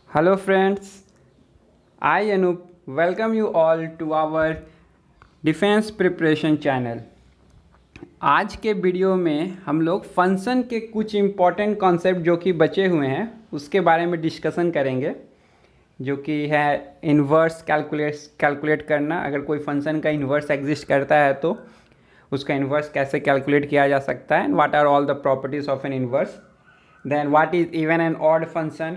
Hello friends, I Anup welcome you all to our defence preparation channel. आज के video में हम लोग फंक्शन के कुछ इम्पॉर्टेंट कॉन्सेप्ट जो कि बचे हुए हैं उसके बारे में डिस्कशन करेंगे, जो कि है इन्वर्स कैलकुलेट करना। अगर कोई फंक्शन का इन्वर्स एग्जिस्ट करता है तो उसका इन्वर्स कैसे कैलकुलेट किया जा सकता है, and what are all the properties of an inverse, then what is even and odd function,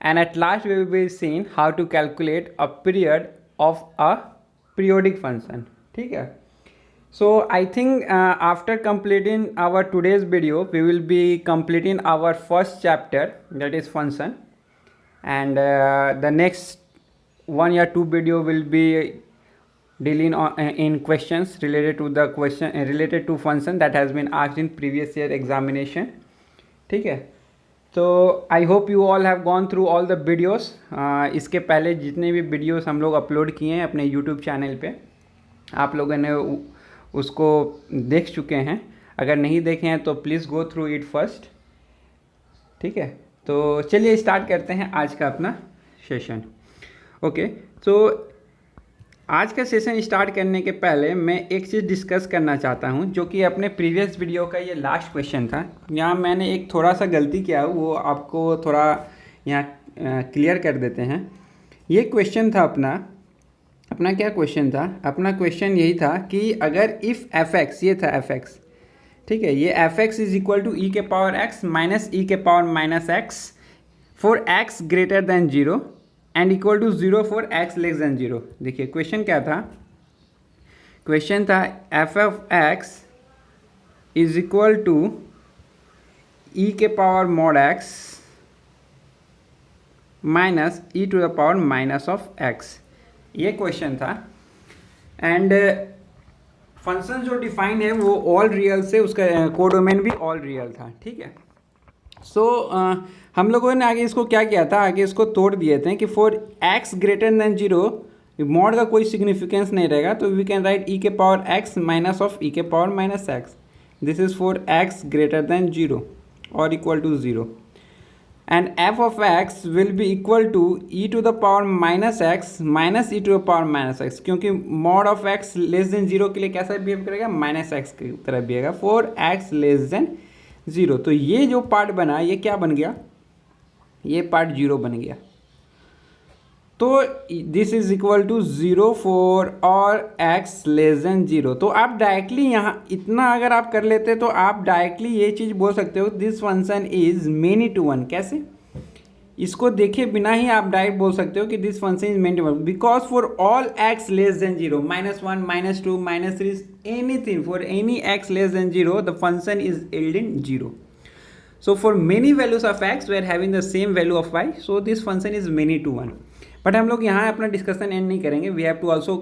and at last we will be seeing how to calculate a period of a periodic function. ठीक है, so I think after completing our today's video we will be completing our first chapter, that is function, and the next 1 or 2 video will be dealing on in questions related to the question related to function that has been asked in previous year examination. ठीक है, तो I hope you all have gone through all the videos. इसके पहले जितने भी videos हम लोग upload किए हैं अपने यूट्यूब चैनल पे, आप लोगों ने उसको देख चुके हैं। अगर नहीं देखे हैं तो please go through it first. ठीक है, तो चलिए स्टार्ट करते हैं आज का अपना सेशन। ओके, तो आज का सेशन स्टार्ट करने के पहले मैं एक चीज़ डिस्कस करना चाहता हूं, जो कि अपने प्रीवियस वीडियो का ये लास्ट क्वेश्चन था। यहाँ मैंने एक थोड़ा सा गलती किया, वो आपको थोड़ा यहाँ क्लियर कर देते हैं। ये क्वेश्चन था अपना क्या क्वेश्चन था? अपना क्वेश्चन यही था कि अगर इफ़ एफ एक्स, ये था एफ एक्स, ठीक है, ये F X is equal to E के पावर एक्स माइनस ई के power minus X for X greater than 0 and equal to 0 for X less than 0। देखिए क्वेश्चन क्या था? क्वेश्चन था F of x is equal to E के power mod X minus E to the power minus of X, ये question था। And function जो define है वो ऑल रियल से, उसका कोडोमेन भी ऑल रियल था। ठीक है, सो हम लोगों ने आगे इसको क्या किया था, आगे इसको तोड़ दिए थे कि for X greater than 0 mod का कोई सिग्निफिकेंस नहीं रहेगा, तो वी कैन राइट ई के power X minus of E के power minus X. This is for X greater than 0 और equal to 0, and F of X will be equal to E to the power minus X minus E to the power minus X, क्योंकि mod of X less than 0 के लिए कैसा behave करेगा? Minus x की तरह बिहेगा for X less than 0। तो ये जो पार्ट बना ये क्या बन गया? ये पार्ट 0 बन गया। तो this is equal to 0 for और एक्स लेस देन 0। तो आप डायरेक्टली यहाँ इतना अगर आप कर लेते तो आप डायरेक्टली ये चीज़ बोल सकते हो this function is many to one. कैसे? इसको देखे बिना ही आप डायरेक्ट बोल सकते हो कि this function is many to one, because for all x less than 0, -1 -2 -3 anything, for any x less than 0 the function is yielding 0. So for many values of x we are having the same value of y, so this function is many to 1. But हम लोग यहाँ अपना discussion end नहीं करेंगे, we have to also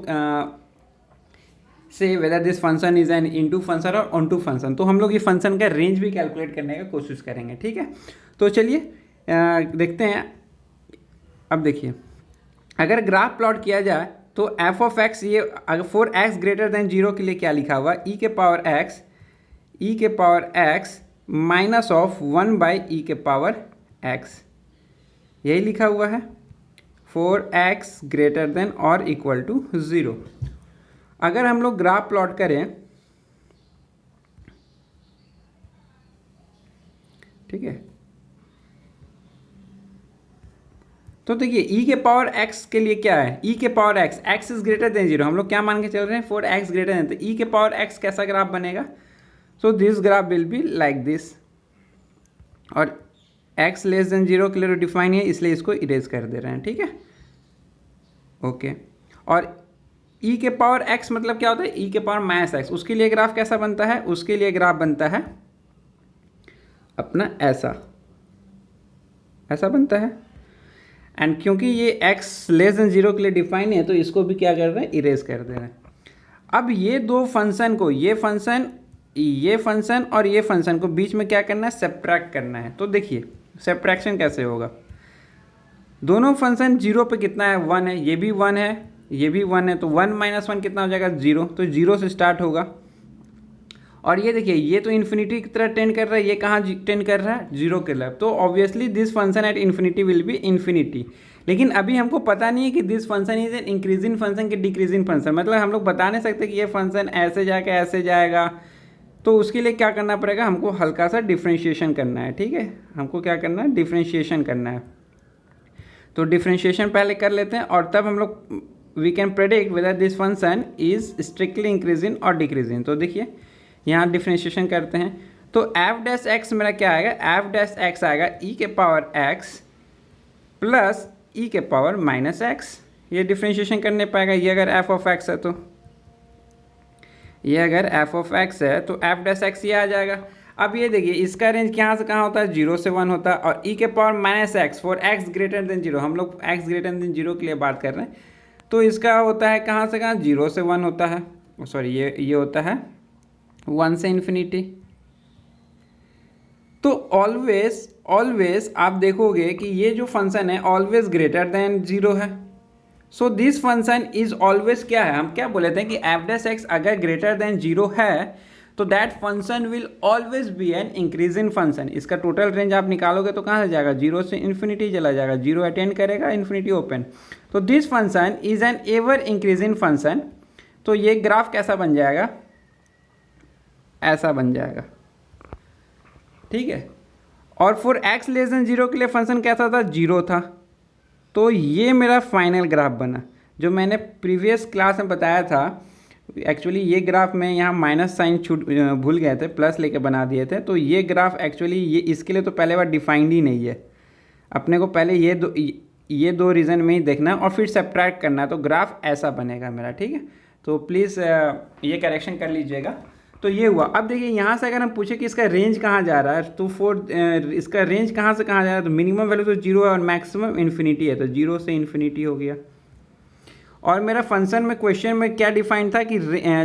say whether this function is an into function और onto function. तो हम लोग ये फंक्शन का रेंज भी कैलकुलेट करने का कोशिश करेंगे। ठीक है, तो चलिए देखते हैं। अब देखिए, अगर ग्राफ प्लॉट किया जाए तो एफ ऑफ एक्स, ये अगर फॉर एक्स ग्रेटर देन 0 के लिए क्या लिखा हुआ? ई के power X minus of 1 by E के पावर एक्स, यही लिखा हुआ है फॉर एक्स ग्रेटर देन और इक्वल टू 0। अगर हम लोग ग्राफ प्लॉट करें, ठीक है, तो देखिए ई के पावर एक्स के लिए क्या है? ई के power x, x is greater than 0, हम लोग क्या मान के चल रहे हैं? फॉर एक्स ग्रेटर देन, तो ई के पावर एक्स कैसा ग्राफ बनेगा? So this graph will be like this, और एक्स लेस देन 0 के लिए डिफाइन है इसलिए इसको इरेज कर दे रहे हैं। ठीक है, ओके। और ई के पावर एक्स मतलब क्या होता है? ई के पावर माइनस एक्स, उसके लिए ग्राफ कैसा बनता है? उसके लिए ग्राफ बनता है अपना ऐसा बनता है। एंड क्योंकि ये x लेस देन 0 के लिए डिफाइन है तो इसको भी क्या कर रहे हैं? इरेज कर दे रहे हैं। अब ये दो फंक्शन को, ये फंक्शन और ये फंक्शन को बीच में क्या करना है? सब्ट्रैक्ट करना है। तो देखिए सब्ट्रैक्शन कैसे होगा? दोनों फंक्शन 0 पे कितना है? 1 है, ये भी 1 है, ये भी 1 है, तो 1 - 1 कितना हो जाएगा? 0। तो 0 से स्टार्ट होगा और ये देखिए ये तो इन्फिनिटी की तरह टेंड कर रहा है, ये कहाँ टेंड कर रहा है, जीरो के तरफ। तो obviously this function at infinity will be infinity. लेकिन अभी हमको पता नहीं है कि this function is an increasing function कि डिक्रीजिंग फंक्शन, मतलब हम लोग बता नहीं सकते कि ये फंक्शन ऐसे जाके ऐसे जाएगा। तो उसके लिए क्या करना पड़ेगा, हमको हल्का सा डिफ्रेंशिएशन करना है, ठीक है। हमको क्या करना है, डिफ्रेंशिएशन करना है। तो डिफ्रेंशिएशन पहले कर लेते हैं और तब हम लोग we can predict whether this function is strictly increasing और डिक्रीजिंग। तो देखिए यहाँ डिफ्रेंशिएशन करते हैं, तो एफ डैश एक्स मेरा क्या आएगा, एफ डैश एक्स आएगा ई के पावर एक्स प्लस ई के पावर माइनस एक्स। ये डिफ्रेंशिएशन करने पाएगा, ये अगर एफ ऑफ एक्स है तो ये अगर एफ ऑफ एक्स है तो एफ डैश एक्स ये आ जाएगा। अब ये देखिए इसका रेंज कहाँ से कहाँ होता है, 0 से 1 होता है, और ई के power minus X for X greater than 0, हम लोग एक्स ग्रेटर देन 0 के लिए बात कर रहे हैं। तो इसका होता है कहाँ से कहाँ, 0 से 1 होता है, सॉरी ये होता है 1 से इन्फिनिटी। तो ऑलवेज आप देखोगे कि ये जो फंक्शन है ऑलवेज ग्रेटर देन 0 है। So this function is always क्या है, हम क्या बोले थे कि एफ डैश एक्स अगर ग्रेटर देन 0 है तो that function will always be an increasing function. इसका टोटल रेंज आप निकालोगे तो कहाँ से जाएगा, 0 से इन्फिनिटी चला जाएगा, 0 अटेंड करेगा, इन्फिनिटी ओपन। तो this function is N ever increasing function. तो ये ग्राफ कैसा बन जाएगा, ऐसा बन जाएगा, ठीक है। और फॉर एक्स लेस देन 0 के लिए फंक्शन कैसा था, 0 था। तो ये मेरा फाइनल ग्राफ बना जो मैंने प्रीवियस क्लास में बताया था। एक्चुअली ये ग्राफ में यहाँ माइनस साइन भूल गए थे, प्लस लेके बना दिए थे। तो ये ग्राफ एक्चुअली ये इसके लिए तो पहले बार डिफाइंड ही नहीं है, अपने को पहले ये दो रीज़न में ही देखना है और फिर सब्ट्रैक्ट करना है, तो ग्राफ ऐसा बनेगा मेरा, ठीक है। तो प्लीज़ ये करेक्शन कर लीजिएगा। तो ये हुआ। अब देखिए यहाँ से अगर हम पूछे कि इसका रेंज कहाँ जा रहा है, तो इसका रेंज कहाँ से कहाँ जा रहा है, तो मिनिमम वैल्यू तो 0 है और मैक्सिमम इन्फिनिटी है, तो 0 से इन्फिनिटी हो गया। और मेरा फंक्शन में क्वेश्चन में क्या डिफाइन था कि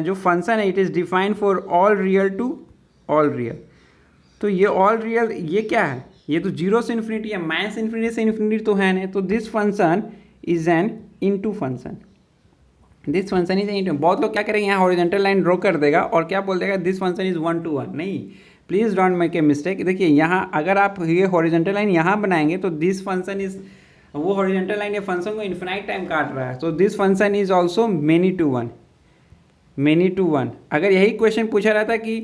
जो फंक्शन है it is defined for all real to all real. तो ये ऑल रियल ये क्या है, ये तो 0 से इन्फिनिटी है, माइनस इन्फिनिटी से इन्फिनिटी तो है नहीं। तो this function is an into function, this function is into. बहुत लोग क्या करेंगे, यहाँ हॉरिजॉन्टल लाइन ड्रॉ कर देगा और क्या बोल देगा, दिस फंक्शन इज 1 to 1। नहीं, please don't make a mistake. देखिए यहाँ अगर आप ये हॉरिजॉन्टल लाइन यहाँ बनाएंगे तो दिस फंक्शन इज, वो हॉरिजॉन्टल लाइन ये फंक्शन को इन्फिनाइट टाइम काट रहा है। तो this function is also many to one. अगर यही क्वेश्चन पूछा रहता कि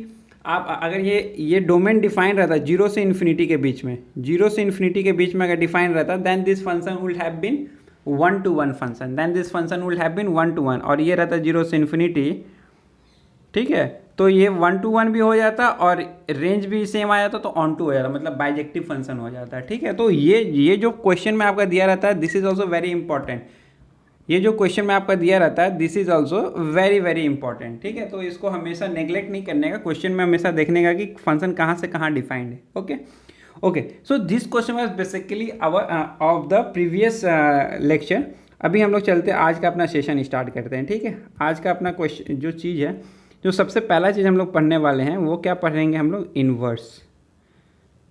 आप अगर ये डोमेन डिफाइन रहता 0 से इन्फिनिटी के बीच में, 0 से इन्फिनिटी के बीच में अगर डिफाइन रहता, then this function would have been 1 to 1 function, then this function would have been 1 to 1। और ये रहता 0 से इन्फिनिटी, ठीक है। तो ये 1 to 1 भी हो जाता और रेंज भी सेम आ जाता, तो ऑन टू हो जाता, मतलब बाइजेक्टिव फंक्शन हो जाता है, ठीक है। तो ये जो क्वेश्चन में आपका दिया रहता है this is also very important. ये जो क्वेश्चन में आपका दिया रहता है this is also very very important, ठीक है। तो इसको हमेशा नेग्लेक्ट नहीं करने का, क्वेश्चन में हमेशा देखने का कि फंक्शन कहाँ से कहाँ डिफाइंड है। Okay, so this question was basically hour of the previous lecture. अभी हम लोग चलते आज का अपना सेशन स्टार्ट करते हैं, ठीक है। आज का अपना क्वेश्चन जो चीज़ है, जो सबसे पहला चीज़ हम लोग पढ़ने वाले हैं वो क्या पढ़ेंगे, हम लोग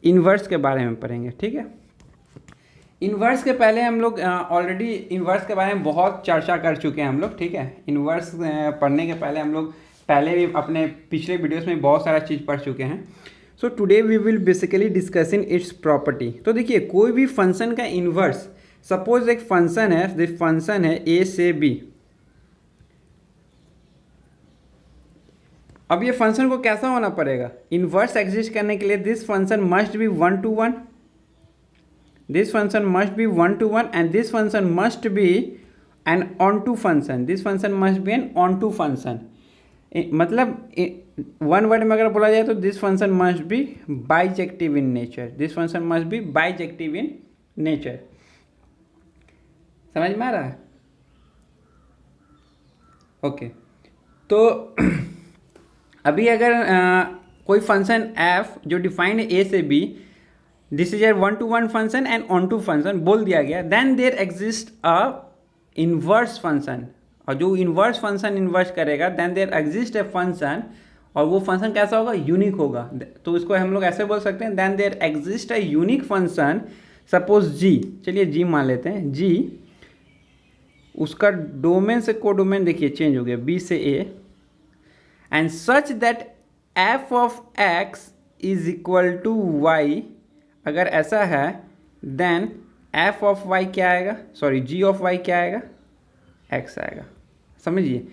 इन्वर्स के बारे में पढ़ेंगे, ठीक है। इन्वर्स के पहले हम लोग ऑलरेडी इन्वर्स के बारे में बहुत चर्चा कर चुके हैं हम लोग, ठीक है। इन्वर्स पढ़ने के पहले हम लोग पहले भी अपने पिछले वीडियोस में बहुत सारा चीज़ पढ़ चुके हैं। So today we will basically discussing its property. तो देखिए कोई भी फंक्शन का इन्वर्स, सपोज एक फंक्शन है, दिस फंक्शन है ए से बी। अब ये फंक्शन को कैसा होना पड़ेगा, इन्वर्स एग्जिस्ट करने के लिए this function must B 1 to 1, this function must be 1 to 1 and this function must be an onto function, this function must be an onto function। मतलब वन वर्ड में अगर बोला जाए तो this function must be bijective in nature, this function must be bijective in nature. समझ में आ रहा है, ओके। तो अभी अगर कोई फंक्शन f जो डिफाइंड है a से b, this is a 1 to 1 function and onto function बोल दिया गया, then there exist a inverse function. और जो इन्वर्स फंक्शन इन्वर्स करेगा then there exist a function, और वो फंक्शन कैसा होगा, यूनिक होगा। तो इसको हम लोग ऐसे बोल सकते हैं, then there exist a unique function, suppose g, चलिए g मान लेते हैं, g उसका डोमेन से कोडोमेन देखिए चेंज हो गया, b से a, and such that f of x is equal to y, अगर ऐसा है देन एफ ऑफ वाई क्या आएगा, सॉरी जी ऑफ वाई क्या आएगा, एक्स आएगा। समझिए,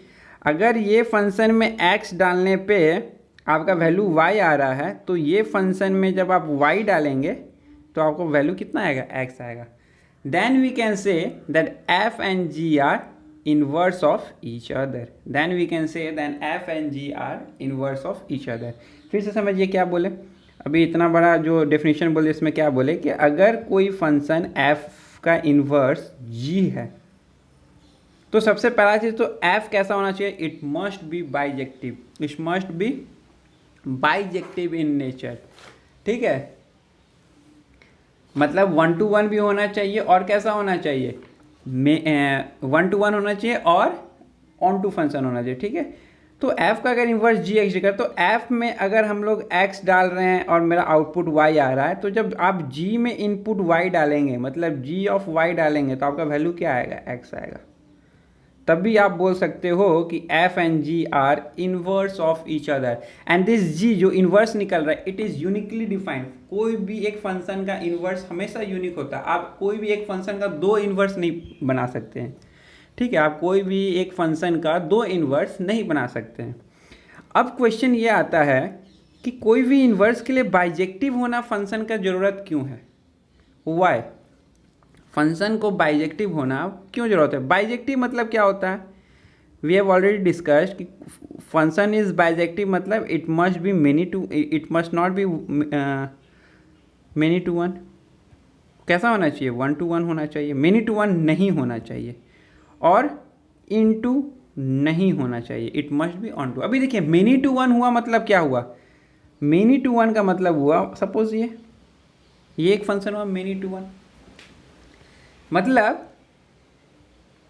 अगर ये फंक्शन में एक्स डालने पे आपका वैल्यू वाई आ रहा है, तो ये फंक्शन में जब आप वाई डालेंगे तो आपको वैल्यू कितना आएगा, एक्स आएगा। Then we can say that f and g are inverse of each other, then we can say than f and g are inverse of each other. फिर से समझिए क्या बोले, अभी इतना बड़ा जो डेफिनेशन बोले इसमें क्या बोले कि अगर कोई फंक्शन एफ का इनवर्स जी है तो सबसे पहला चीज़ तो एफ कैसा होना चाहिए, it must be bijective, it must be bijective in nature. ठीक है, मतलब 1 to 1 भी होना चाहिए और कैसा होना चाहिए, 1 to 1 होना चाहिए और ऑन टू फंक्शन होना चाहिए। ठीक है, तो f का अगर इन्वर्स जी एक्स डिकर, तो f में अगर हम लोग x डाल रहे हैं और मेरा आउटपुट y आ रहा है, तो जब आप g में इनपुट y डालेंगे, मतलब g ऑफ y डालेंगे, तो आपका वैल्यू क्या आएगा, x आएगा। तब भी आप बोल सकते हो कि f and g are inverse of each other and this g जो इनवर्स निकल रहा है इट इज़ यूनिकली डिफाइंड। कोई भी एक फंक्शन का इनवर्स हमेशा यूनिक होता है, आप कोई भी एक फंक्शन का दो इनवर्स नहीं बना सकते हैं। ठीक है, आप कोई भी एक फंक्शन का दो इनवर्स नहीं बना सकते हैं। अब क्वेश्चन ये आता है कि कोई भी इनवर्स के लिए बाइजेक्टिव होना फंक्शन का ज़रूरत क्यों है, वाई, फंक्शन को बाइजेक्टिव होना क्यों जरूरत है। बाइजेक्टिव मतलब क्या होता है, वी हैव ऑलरेडी डिस्कस्ड कि फंक्शन इज बाइजेक्टिव मतलब it must be many to, it must not be many to one. कैसा होना चाहिए, 1 to 1 होना चाहिए, मेनी टू वन नहीं होना चाहिए और इनटू नहीं होना चाहिए, it must be onto. अभी देखिए मेनी टू वन हुआ मतलब क्या हुआ, मेनी टू वन का मतलब हुआ सपोज ये एक फंक्शन हुआ मेनी टू वन, मतलब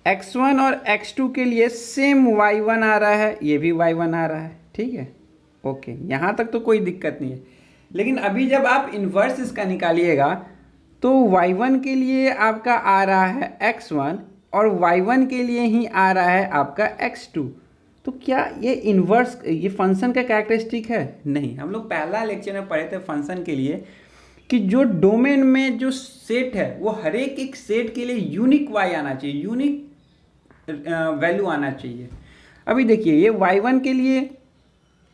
x1 और x2 के लिए सेम y1 आ रहा है, ये भी y1 आ रहा है। ठीक है, ओके, यहाँ तक तो कोई दिक्कत नहीं है। लेकिन अभी जब आप इन्वर्स इसका निकालिएगा तो y1 के लिए आपका आ रहा है x1 और y1 के लिए ही आ रहा है आपका x2, तो क्या ये इन्वर्स ये फंक्शन का कैरेक्टरिस्टिक है, नहीं। हम लोग पहला लेक्चर में पढ़े थे फंक्शन के लिए कि जो डोमेन में जो सेट है वो हर एक सेट के लिए यूनिक y आना चाहिए, यूनिक वैल्यू आना चाहिए। अभी देखिए ये y1 के लिए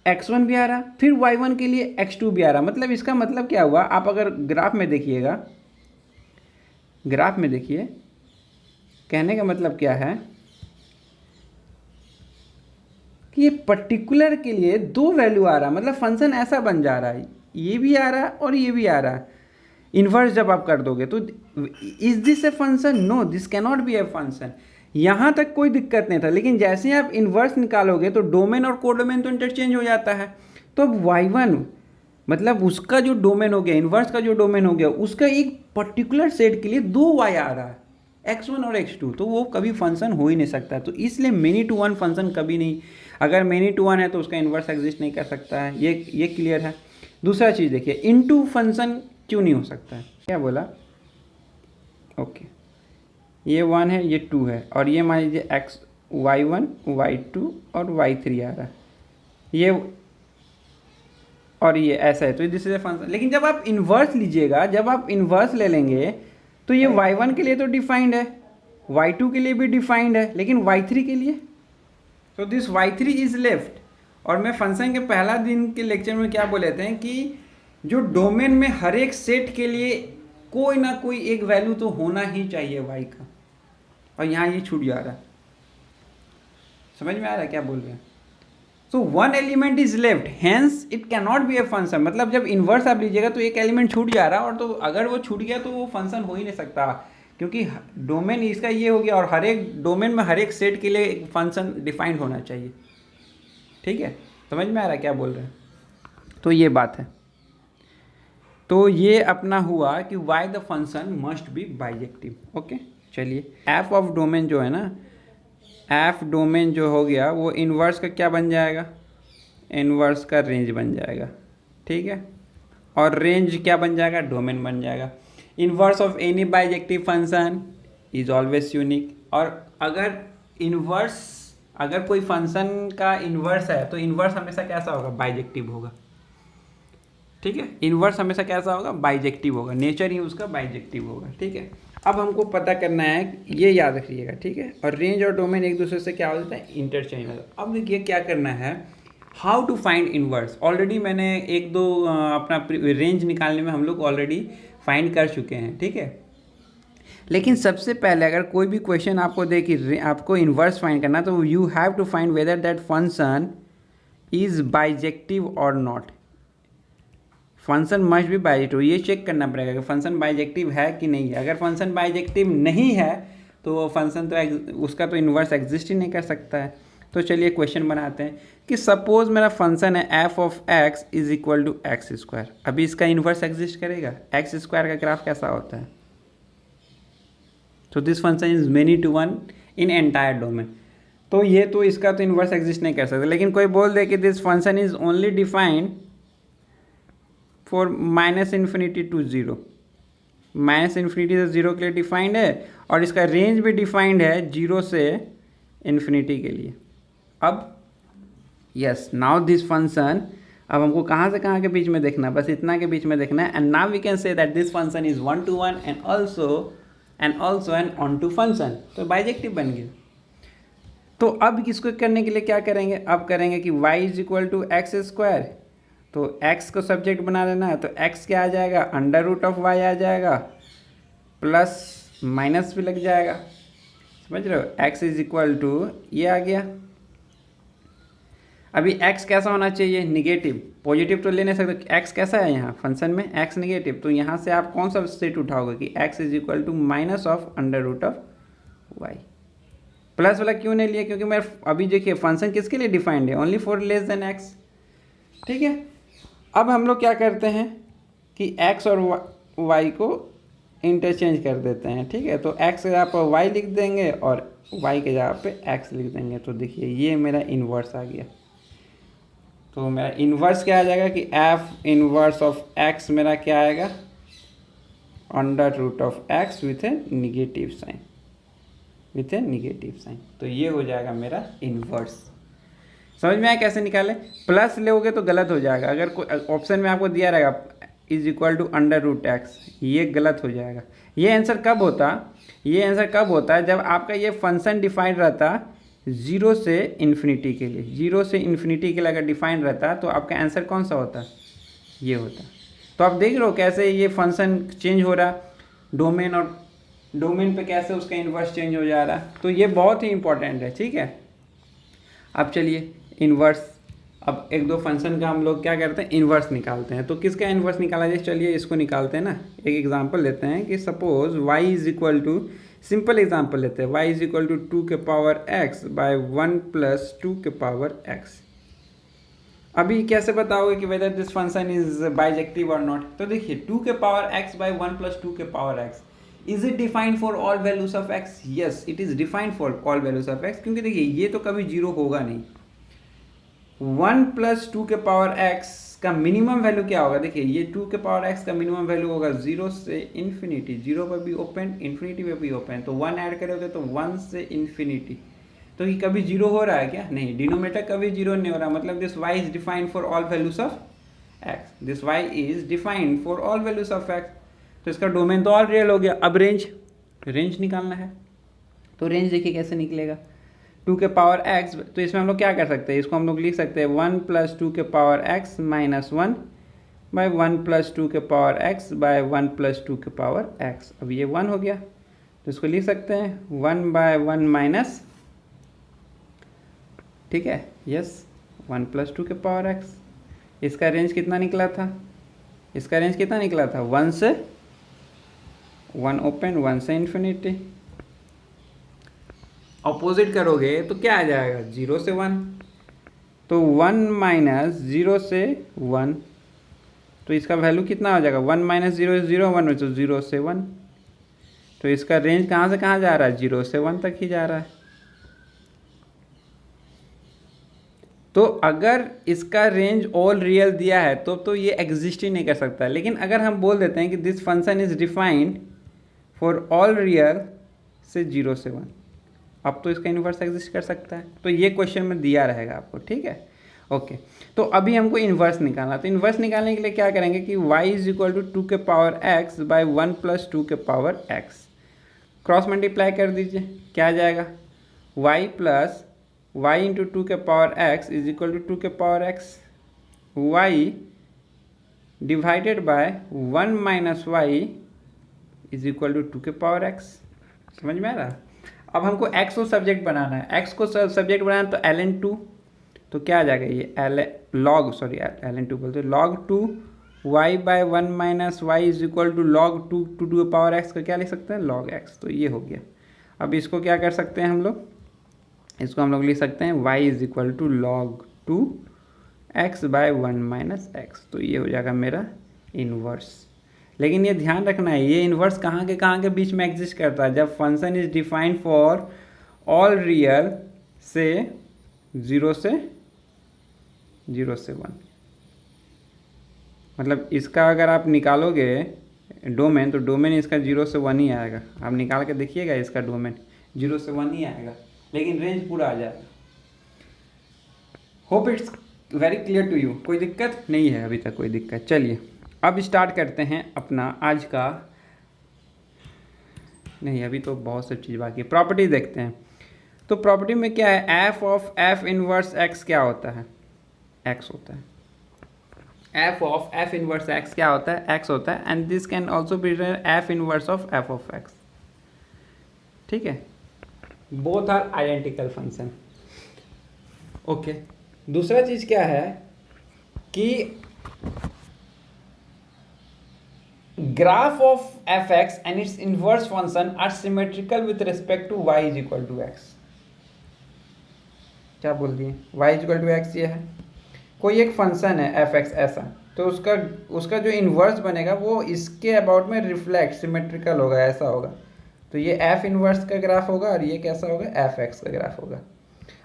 x1 भी आ रहा, फिर y1 के लिए x2 भी आ रहा, मतलब इसका मतलब क्या हुआ, आप अगर ग्राफ में देखिएगा, ग्राफ में देखिए, कहने का मतलब क्या है कि ये पर्टिकुलर के लिए दो वैल्यू आ रहा, मतलब फंक्शन ऐसा बन जा रहा है, ये भी आ रहा है और ये भी आ रहा है। इन्वर्स जब आप कर दोगे तो is this a function, no this can not be a function. यहाँ तक कोई दिक्कत नहीं था, लेकिन जैसे ही आप इन्वर्स निकालोगे तो डोमेन और कोडोमेन तो इंटरचेंज हो जाता है। तो अब y1 मतलब उसका जो डोमेन हो गया, इन्वर्स का जो डोमेन हो गया, उसका एक पर्टिकुलर सेट के लिए दो y आ रहा है, x1 और x2, तो वो कभी फंक्शन हो ही नहीं सकता। तो इसलिए मेनी टू वन फंक्शन कभी नहीं, अगर मेनी टू वन है तो उसका इन्वर्स एग्जिस्ट नहीं कर सकता है, ये क्लियर है। दूसरा चीज़ देखिए, इनटू फंक्शन क्यों नहीं हो सकता है, क्या बोला, ओके, ये 1 है ये 2 है और ये मान लीजिए y1 y2 और y3 आ रहा है, ये और ये ऐसा है, तो दिस इज ए फंक्शन। लेकिन जब आप इन्वर्स लीजिएगा, जब आप इन्वर्स ले लेंगे तो ये y1 के लिए तो डिफाइंड है, y2 के लिए भी डिफाइंड है, लेकिन y3 के लिए, तो दिस y3 इज लेफ्ट। और मैं फंक्शन के पहला दिन के लेक्चर में क्या बोले थे कि जो डोमेन में हर एक सेट के लिए कोई ना कोई एक वैल्यू तो होना ही चाहिए y का, और यहाँ ये छूट जा रहा है। समझ में आ रहा है क्या बोल रहे हैं। So one element is left, hence it can not be a function. मतलब जब इन्वर्स आप लीजिएगा तो एक एलिमेंट छूट जा रहा है, और तो अगर वो छूट गया तो वो फंक्शन हो ही नहीं सकता, क्योंकि डोमेन इसका ये हो गया और हर एक डोमेन में हर एक सेट के लिए एक फंक्शन डिफाइंड होना चाहिए। ठीक है, समझ में आ रहा है क्या बोल रहे हैं। तो ये बात है, तो ये अपना हुआ कि why the function must be bijective. Okay, चलिए एफ ऑफ डोमेन जो है ना, एफ डोमेन जो हो गया वो इन्वर्स का क्या बन जाएगा, इन्वर्स का रेंज बन जाएगा। ठीक है, और रेंज क्या बन जाएगा, डोमेन बन जाएगा। Inverse of any bijective function is always unique, और अगर इन्वर्स अगर कोई फंक्शन का इन्वर्स है तो इन्वर्स हमेशा कैसा होगा, बाइजेक्टिव होगा। ठीक है, इन्वर्स हमेशा कैसा होगा, बाइजेक्टिव होगा, नेचर ही उसका बाइजेक्टिव होगा। ठीक है, अब हमको पता करना है, ये याद रखिएगा। ठीक है, और रेंज और डोमेन एक दूसरे से क्या हो जाता है, इंटरचेंज होता है। अब देखिए क्या करना है, how to find inverse. Already मैंने एक दो अपना रेंज निकालने में हम लोग ऑलरेडी फाइंड कर चुके हैं। ठीक है, लेकिन सबसे पहले अगर कोई भी क्वेश्चन आपको दे कि आपको इन्वर्स फाइंड करना, तो you have to find whether that function is bijective और not. Function must be bijective, ये चेक करना पड़ेगा कि फंक्शन बाइजेक्टिव है कि नहीं है। अगर फंक्शन बाइजेक्टिव नहीं है तो वो फंक्शन तो उसका तो इन्वर्स एग्जिस्ट ही नहीं कर सकता है। तो चलिए क्वेश्चन बनाते हैं कि सपोज मेरा फंक्शन है F of x is equal to x square. अभी इसका इन्वर्स एग्जिस्ट करेगा, एक्स स्क्वायर का ग्राफ कैसा होता है, तो this function is many to one in entire domain. तो ये तो इसका तो इन्वर्स एग्जिस्ट नहीं कर सकता। लेकिन कोई बोल दे कि this function is only defined for minus infinity to zero, minus infinity से जीरो के लिए डिफाइंड है, और इसका रेंज भी डिफाइंड है जीरो से इन्फिनिटी के लिए। अब यस, नाउ दिस फंक्शन, अब हमको कहाँ से कहाँ के बीच में देखना है, बस इतना के बीच में देखना है। And now we can say that this function is one to one and also an onto function. तो बाइजेक्टिव बन गया। तो अब इसको करने के लिए क्या करेंगे, अब करेंगे कि y is equal to x square. तो x को सब्जेक्ट बना लेना है, तो x क्या आ जाएगा, अंडर रूट ऑफ y आ जाएगा, प्लस माइनस भी लग जाएगा, समझ रहे हो। x इज इक्वल टू ये आ गया। अभी x कैसा होना चाहिए, निगेटिव, पॉजिटिव तो ले नहीं सकते। x कैसा है यहाँ फंक्शन में, x निगेटिव, तो यहाँ से आप कौन सा स्टेट उठाओगे कि x is equal to minus of under root of y। Plus वाला क्यों नहीं लिया, क्योंकि मैं अभी देखिए फंक्शन किसके लिए डिफाइंड है, only for less than x। ठीक है, अब हम लोग क्या करते हैं कि x और y को इंटरचेंज कर देते हैं। ठीक है, तो x के जगह पर y लिख देंगे और y के जगह पे x लिख देंगे। तो देखिए ये मेरा इन्वर्स आ गया। तो मेरा इन्वर्स क्या आ जाएगा कि f इन्वर्स ऑफ x मेरा क्या आएगा, under root of x with a negative sign, with a negative sign. तो ये हो जाएगा मेरा इन्वर्स। समझ में आया कैसे निकाले। प्लस लोगे तो गलत हो जाएगा। अगर कोई ऑप्शन में आपको दिया रहेगा is equal to under root x, ये गलत हो जाएगा। ये आंसर कब होता, ये आंसर कब होता है, जब आपका ये फंक्शन डिफाइंड रहता जीरो से इन्फिनिटी के लिए, जीरो से इन्फिनिटी के लिए अगर डिफाइंड रहता तो आपका आंसर कौन सा होता, ये होता। तो आप देख रहे हो कैसे ये फंक्शन चेंज हो रहा डोमेन, और डोमेन पे कैसे उसका इन्वर्स चेंज हो जा रहा। तो ये बहुत ही इंपॉर्टेंट है। ठीक है, अब चलिए इन्वर्स, अब एक दो फंक्शन का हम लोग क्या करते हैं, इन्वर्स निकालते हैं। तो किसका इन्वर्स निकाला जाए, चलिए इसको निकालते हैं ना। एक एग्जांपल लेते हैं कि suppose y is equal to, simple example लेते हैं, y इज इक्वल टू 2 के पावर x बाय 1 प्लस 2 के पावर x। अभी कैसे बताओगे कि weather this function is bijective और नॉट। तो देखिए 2 के पावर x बाय 1 प्लस 2 के power x, is it defined for all values of x। Yes, it is defined for all values of x, क्योंकि देखिए ये तो कभी जीरो होगा नहीं। 1 प्लस 2 के पावर x का मिनिमम वैल्यू क्या होगा, देखिए ये 2 के पावर x का मिनिमम वैल्यू होगा 0 से इन्फिनिटी, 0 पर भी ओपन, इन्फिनिटी पर भी ओपन। तो 1 ऐड करोगे तो 1 से इन्फिनिटी। तो ये कभी जीरो हो रहा है क्या, नहीं, डिनोमिनेटर कभी जीरो नहीं हो रहा। मतलब this y is defined for all values of x, this y is defined for all values of x। तो इसका डोमेन तो ऑल रियल हो गया। अब रेंज निकालना है। तो रेंज देखिए कैसे निकलेगा, 2 के पावर x, तो इसमें हम लोग क्या कर सकते हैं, इसको हम लोग लिख सकते हैं 1 प्लस 2 के power x minus 1 by 1 plus 2 के पावर x बाय 1 प्लस 2 के पावर x। अब ये 1 हो गया, तो इसको लिख सकते हैं 1 बाय 1 माइनस, ठीक है, यस, 1 प्लस 2 के पावर x। इसका रेंज कितना निकला था, इसका रेंज कितना निकला था, 1 से 1 ओपन, 1 से इन्फिनिटी। अपोजिट करोगे तो क्या आ जाएगा, 0 से 1। तो 1 माइनस 0 से 1, तो इसका वैल्यू कितना हो जाएगा, 1 माइनस 0 इज 0, 1 तो 0 से 1। तो इसका रेंज कहाँ से कहाँ जा रहा है, 0 से 1 तक ही जा रहा है। तो अगर इसका रेंज ऑल रियल दिया है तो ये एग्जिस्ट ही नहीं कर सकता। लेकिन अगर हम बोल देते हैं कि this function is defined for all real से 0 से 1, अब तो इसका इन्वर्स एग्जिस्ट कर सकता है, तो ये क्वेश्चन में दिया रहेगा आपको, ठीक है। ओके, तो अभी हमको इन्वर्स निकालना, तो इन्वर्स निकालने के लिए क्या करेंगे कि y इज इक्वल टू 2 के पावर x बाई 1 प्लस 2 के पावर x, क्रॉस मल्टीप्लाई कर दीजिए, क्या आ जाएगा y प्लस वाई इंटू 2 के power x is equal to 2 के power x, y divided by 1 minus y is equal to 2 के पावर x। समझ में आ रहा? अब हमको x को सब्जेक्ट बनाना है, x को सब्जेक्ट बनाना तो ln2, तो क्या आ जाएगा ये ln2 बोलते log 2 y by 1 minus y is equal to log 2 two के पावर x का क्या लिख सकते हैं log x, तो ये हो गया। अब इसको क्या कर सकते हैं हम लोग, इसको हम लोग लिख सकते हैं y is equal to log 2 x by 1 minus x, तो ये हो जाएगा मेरा इन्वर्स। लेकिन ये ध्यान रखना है, ये इन्वर्स कहाँ के बीच में एग्जिस्ट करता है, जब function is defined for all real से 0 से 1। मतलब इसका अगर आप निकालोगे डोमेन, तो डोमेन इसका 0 से 1 ही आएगा। आप निकाल के देखिएगा, इसका डोमेन 0 से 1 ही आएगा, लेकिन रेंज पूरा आ जाएगा। Hope it's very clear to you, कोई दिक्कत नहीं है अभी तक, कोई दिक्कत। चलिए अब स्टार्ट करते हैं अपना आज का, नहीं अभी तो बहुत सब चीज़ बाकी है, प्रॉपर्टी देखते हैं। तो प्रॉपर्टी में क्या है, F of f inverse x क्या होता है, एक्स होता है। F of f inverse x क्या होता है, एक्स होता है। And this can also be f inverse of f of x, ठीक है। Both are identical function. Okay, दूसरा चीज़ क्या है कि graph of f x and its inverse function are symmetrical with respect to y is equal to x. क्या बोल दिए, Y is equal to x ये है, कोई एक फंक्शन है एफ एक्स ऐसा, तो उसका जो इन्वर्स बनेगा वो इसके अबाउट में रिफ्लेक्ट सिमेट्रिकल होगा, ऐसा होगा। तो ये एफ इन्वर्स का ग्राफ होगा और ये कैसा होगा, एफ एक्स का ग्राफ होगा।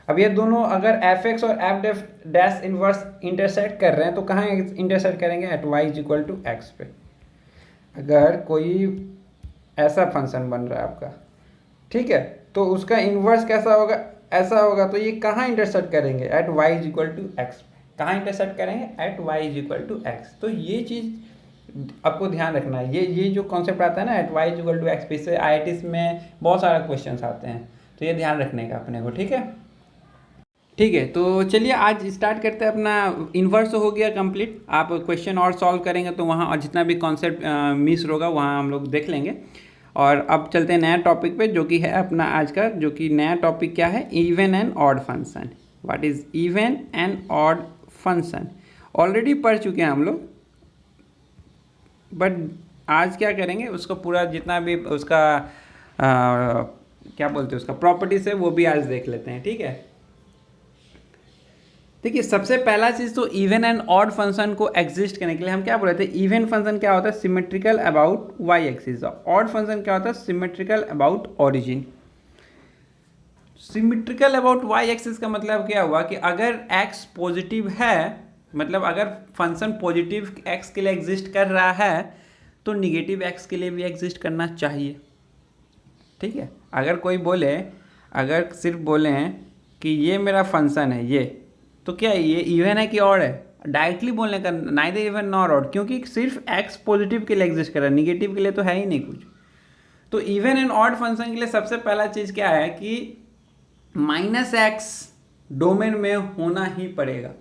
अब ये दोनों अगर एफ एक्स और एफ डैश इन्वर्स इंटरसेक्ट कर रहे हैं, तो कहाँ इंटरसेक्ट करेंगे, at y is equal to x पे। अगर कोई ऐसा फंक्शन बन रहा है आपका, ठीक है, तो उसका इन्वर्स कैसा होगा, ऐसा होगा, तो ये कहाँ इंटरसेक्ट करेंगे, at y is equal to x पे। कहाँ इंटरसेक्ट करेंगे, at y is equal to x. तो ये चीज़ आपको ध्यान रखना है, ये जो कॉन्सेप्ट आता है ना at y is equal to x पे, इससे IITs में बहुत सारे क्वेश्चन आते हैं, तो ये ध्यान रखने का अपने को, ठीक है। ठीक है, तो चलिए आज स्टार्ट करते हैं अपना। इन्वर्स हो गया कंप्लीट, आप क्वेश्चन और सॉल्व करेंगे तो वहाँ और जितना भी कॉन्सेप्ट मिस होगा वहाँ हम लोग देख लेंगे। और अब चलते हैं नया टॉपिक पे, जो कि है अपना आज का, जो कि नया टॉपिक क्या है, even and odd function. What is even and odd function, already पढ़ चुके हैं हम लोग, बट आज क्या करेंगे, उसको पूरा जितना भी उसका क्या बोलते हैं उसका प्रॉपर्टीज है वो भी आज देख लेते हैं, ठीक है। देखिए सबसे पहला चीज़ तो इवन एंड ऑड फंक्शन को एग्जिस्ट करने के लिए हम क्या बोल रहे थे, इवन फंक्शन क्या होता है, symmetrical about y axis, odd function क्या होता है, symmetrical about origin. Symmetrical about y axis का मतलब क्या हुआ कि अगर x पॉजिटिव है, मतलब अगर फंक्शन पॉजिटिव x के लिए एग्जिस्ट कर रहा है, तो निगेटिव x के लिए भी एग्जिस्ट करना चाहिए, ठीक है। अगर कोई बोले, अगर सिर्फ बोले हैं कि ये मेरा फंक्शन है ये, तो क्या ये इवन है कि ऑड है, डायरेक्टली बोलने का नाइदर इवन नॉर ऑड, क्योंकि सिर्फ x पॉजिटिव के लिए एग्जिस्ट कर रहा है, निगेटिव के लिए तो है ही नहीं कुछ। तो इवन एंड ऑड फंक्शन के लिए सबसे पहला चीज़ क्या है कि -x डोमेन में होना ही पड़ेगा।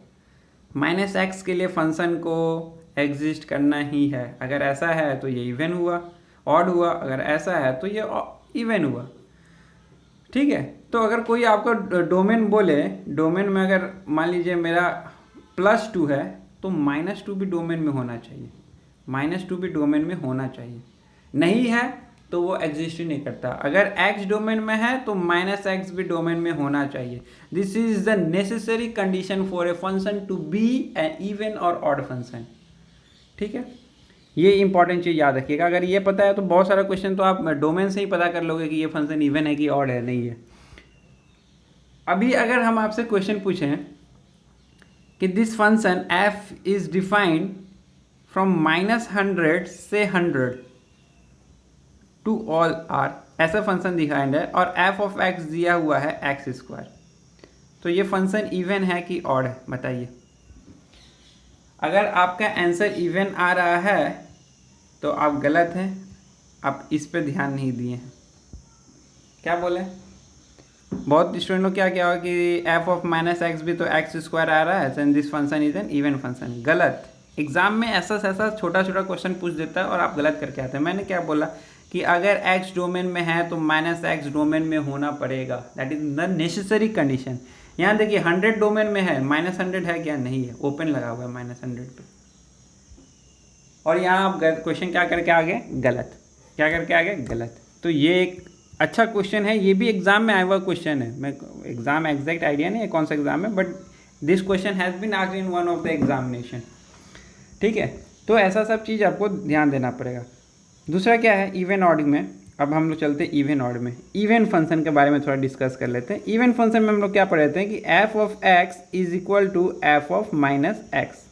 -x के लिए फंक्शन को एग्जिस्ट करना ही है। अगर ऐसा है तो ये इवन हुआ, ऑड हुआ, अगर ऐसा है तो ये इवन हुआ, ठीक है। तो अगर कोई आपको डोमेन बोले, डोमेन में अगर मान लीजिए मेरा +2 है, तो -2 भी डोमेन में होना चाहिए, -2 भी डोमेन में होना चाहिए। नहीं है तो वो एग्जिस्ट ही नहीं करता। अगर x डोमेन में है तो -x भी डोमेन में होना चाहिए। This is the necessary condition for a function to be an even और ऑड फंक्शन, ठीक है। ये इंपॉर्टेंट चीज़ याद रखिएगा। अगर ये पता है तो बहुत सारा क्वेश्चन तो आप डोमेन से ही पता कर लोगे कि ये फंक्शन इवन है कि ऑड है, नहीं है। अभी अगर हम आपसे क्वेश्चन पूछें कि this function f is defined from -100 से 100 टू ऑल आर ऐसा फंक्शन डिफाइंड है और एफ ऑफ एक्स दिया हुआ है एक्स स्क्वायर, तो ये फंक्शन इवन है कि ऑड है बताइए। अगर आपका आंसर इवन आ रहा है तो आप गलत हैं, आप इस पे ध्यान नहीं दिए हैं। क्या बोले, बहुत स्टूडेंट लोग क्या क्या हो कि एफ ऑफ माइनस एक्स भी तो एक्स स्क्वायर आ रहा है, and this function is an even function. गलत। एग्जाम में ऐसा छोटा छोटा क्वेश्चन पूछ देता है और आप गलत करके आते हैं। मैंने क्या बोला कि अगर एक्स डोमेन में है तो माइनस एक्स डोमेन में होना पड़ेगा, that is the necessary condition. यहाँ देखिए 100 डोमेन में है, -100 है क्या, नहीं है, ओपन लगा हुआ है -100 पे। और यहाँ आप क्वेश्चन क्या करके आ गए, गलत। क्या करके आ गए, गलत। तो ये एक अच्छा क्वेश्चन है, ये भी एग्जाम में आया हुआ क्वेश्चन है। मैं एग्जाम एग्जैक्ट आइडिया नहीं है कौन सा एग्जाम है, but this question has been asked in one of the examination. ठीक है, तो ऐसा सब चीज़ आपको ध्यान देना पड़ेगा। दूसरा क्या है, इवन ऑड में। अब हम लोग चलते हैं इवन ऑड में। इवन फंक्शन के बारे में थोड़ा डिस्कस कर लेते हैं। इवन फंक्शन में हम लोग क्या पढ़ते हैं कि f of x is equal to f of minus x.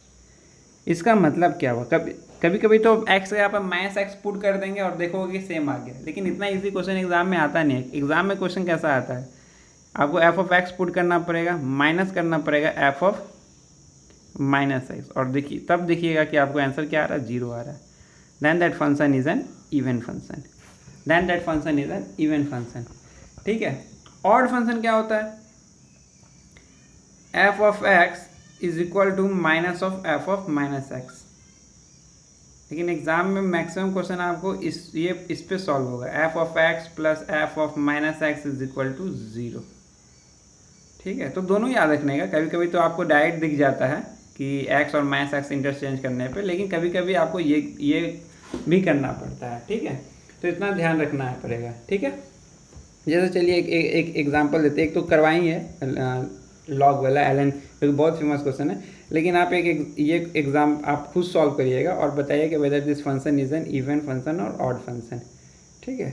इसका मतलब क्या हुआ, कभी कभी तो एक्स के यहाँ पर माइनस एक्स पुट कर देंगे और देखोगे कि सेम आ गया, लेकिन इतना इजी क्वेश्चन एग्जाम में आता नहीं है। एग्जाम में क्वेश्चन कैसा आता है, आपको एफ ऑफ एक्स पुट करना पड़ेगा, माइनस करना पड़ेगा एफ ऑफ माइनस एक्स, और देखिए तब देखिएगा कि आपको आंसर क्या आ रहा है, 0 आ रहा है। Then that function is an even function. Then that function is an even function. ठीक है, ऑड फंक्शन क्या होता है, F of x is equal to minus of f of minus x. लेकिन एग्जाम में मैक्सिमम क्वेश्चन आपको इस पे सॉल्व होगा, f of x plus F of minus x is equal to 0। ठीक है, तो दोनों याद रखने का। कभी कभी तो आपको डायरेक्ट दिख जाता है कि एक्स और माइनस एक्स इंटरचेंज करने पे, लेकिन कभी कभी आपको ये भी करना पड़ता है। ठीक है, तो इतना ध्यान रखना है पड़ेगा। ठीक है, जैसे चलिए एक एग्जाम्पल देते हैं। एक तो करवाई है लॉग वाला एलन, क्योंकि बहुत फेमस क्वेश्चन है, लेकिन आप ये एग्जाम आप खुद सॉल्व करिएगा और बताइए कि weather this function is an even function और ऑड फंक्शन। ठीक है,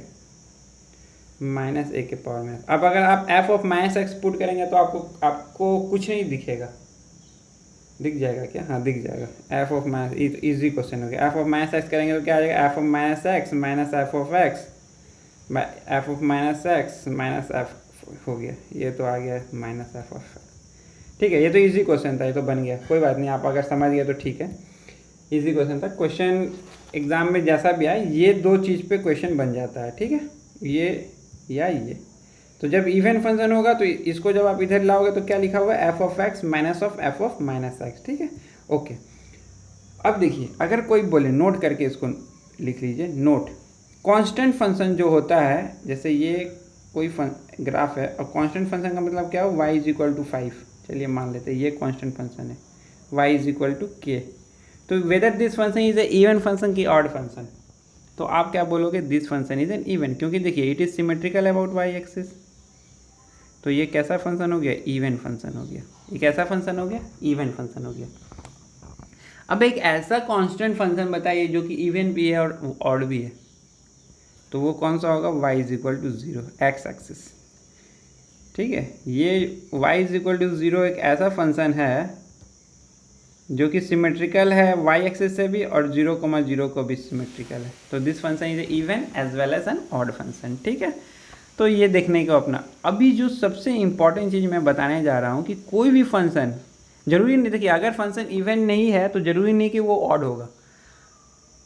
-a के पावर में। अब अगर आप F of minus x put करेंगे तो आपको कुछ नहीं दिखेगा, दिख जाएगा क्या, हाँ दिख जाएगा। F of minus, easy question हो गया। एफ ऑफ माइनस एक्स करेंगे तो क्या आ जाएगा, F of minus X minus F of X, F of minus X minus F हो गया, ये तो आ गया माइनस एफ ऑफ एक्स। ठीक है, ये तो इजी क्वेश्चन था, ये तो बन गया, कोई बात नहीं, आप अगर समझ गए तो ठीक है। इजी क्वेश्चन था। क्वेश्चन एग्जाम में जैसा भी आए, ये दो चीज़ पे क्वेश्चन बन जाता है। ठीक है, ये या ये। तो जब इवन फंक्शन होगा तो इसको जब आप इधर लाओगे तो क्या लिखा हुआ है, F of x minus of f of minus x. ठीक है, ओके। अब देखिए, अगर कोई बोले, नोट करके इसको लिख लीजिए, नोट। कांस्टेंट फंक्शन जो होता है, जैसे ये कोई ग्राफ है और कांस्टेंट फंक्शन का मतलब क्या हो, y इज इक्वल टू 5। चलिए मान लेते हैं ये कांस्टेंट फंक्शन है, y is equal to k। तो whether this function is a even function की ऑड फंक्शन, तो आप क्या बोलोगे, this function is an even, क्योंकि देखिए it is symmetrical about y axis. तो ये कैसा फंक्शन हो गया, इवन फंक्शन हो गया। ये कैसा फंक्शन हो गया, इवन फंक्शन हो गया। अब एक ऐसा कांस्टेंट फंक्शन बताइए जो कि इवन भी है और ऑड भी है, तो वो कौन सा होगा, y is equal to 0 x axis. ठीक है, ये y इज इक्वल टू 0 एक ऐसा फंक्शन है जो कि सिमेट्रिकल है y एक्सिस से भी और 0,0 को भी सिमेट्रिकल है। तो this function is even as well as an odd function. ठीक है, तो ये देखने को अपना। अभी जो सबसे इंपॉर्टेंट चीज़ मैं बताने जा रहा हूँ कि कोई भी फंक्शन जरूरी नहीं, देखिए अगर फंक्शन इवन नहीं है तो जरूरी नहीं कि वो ऑड होगा।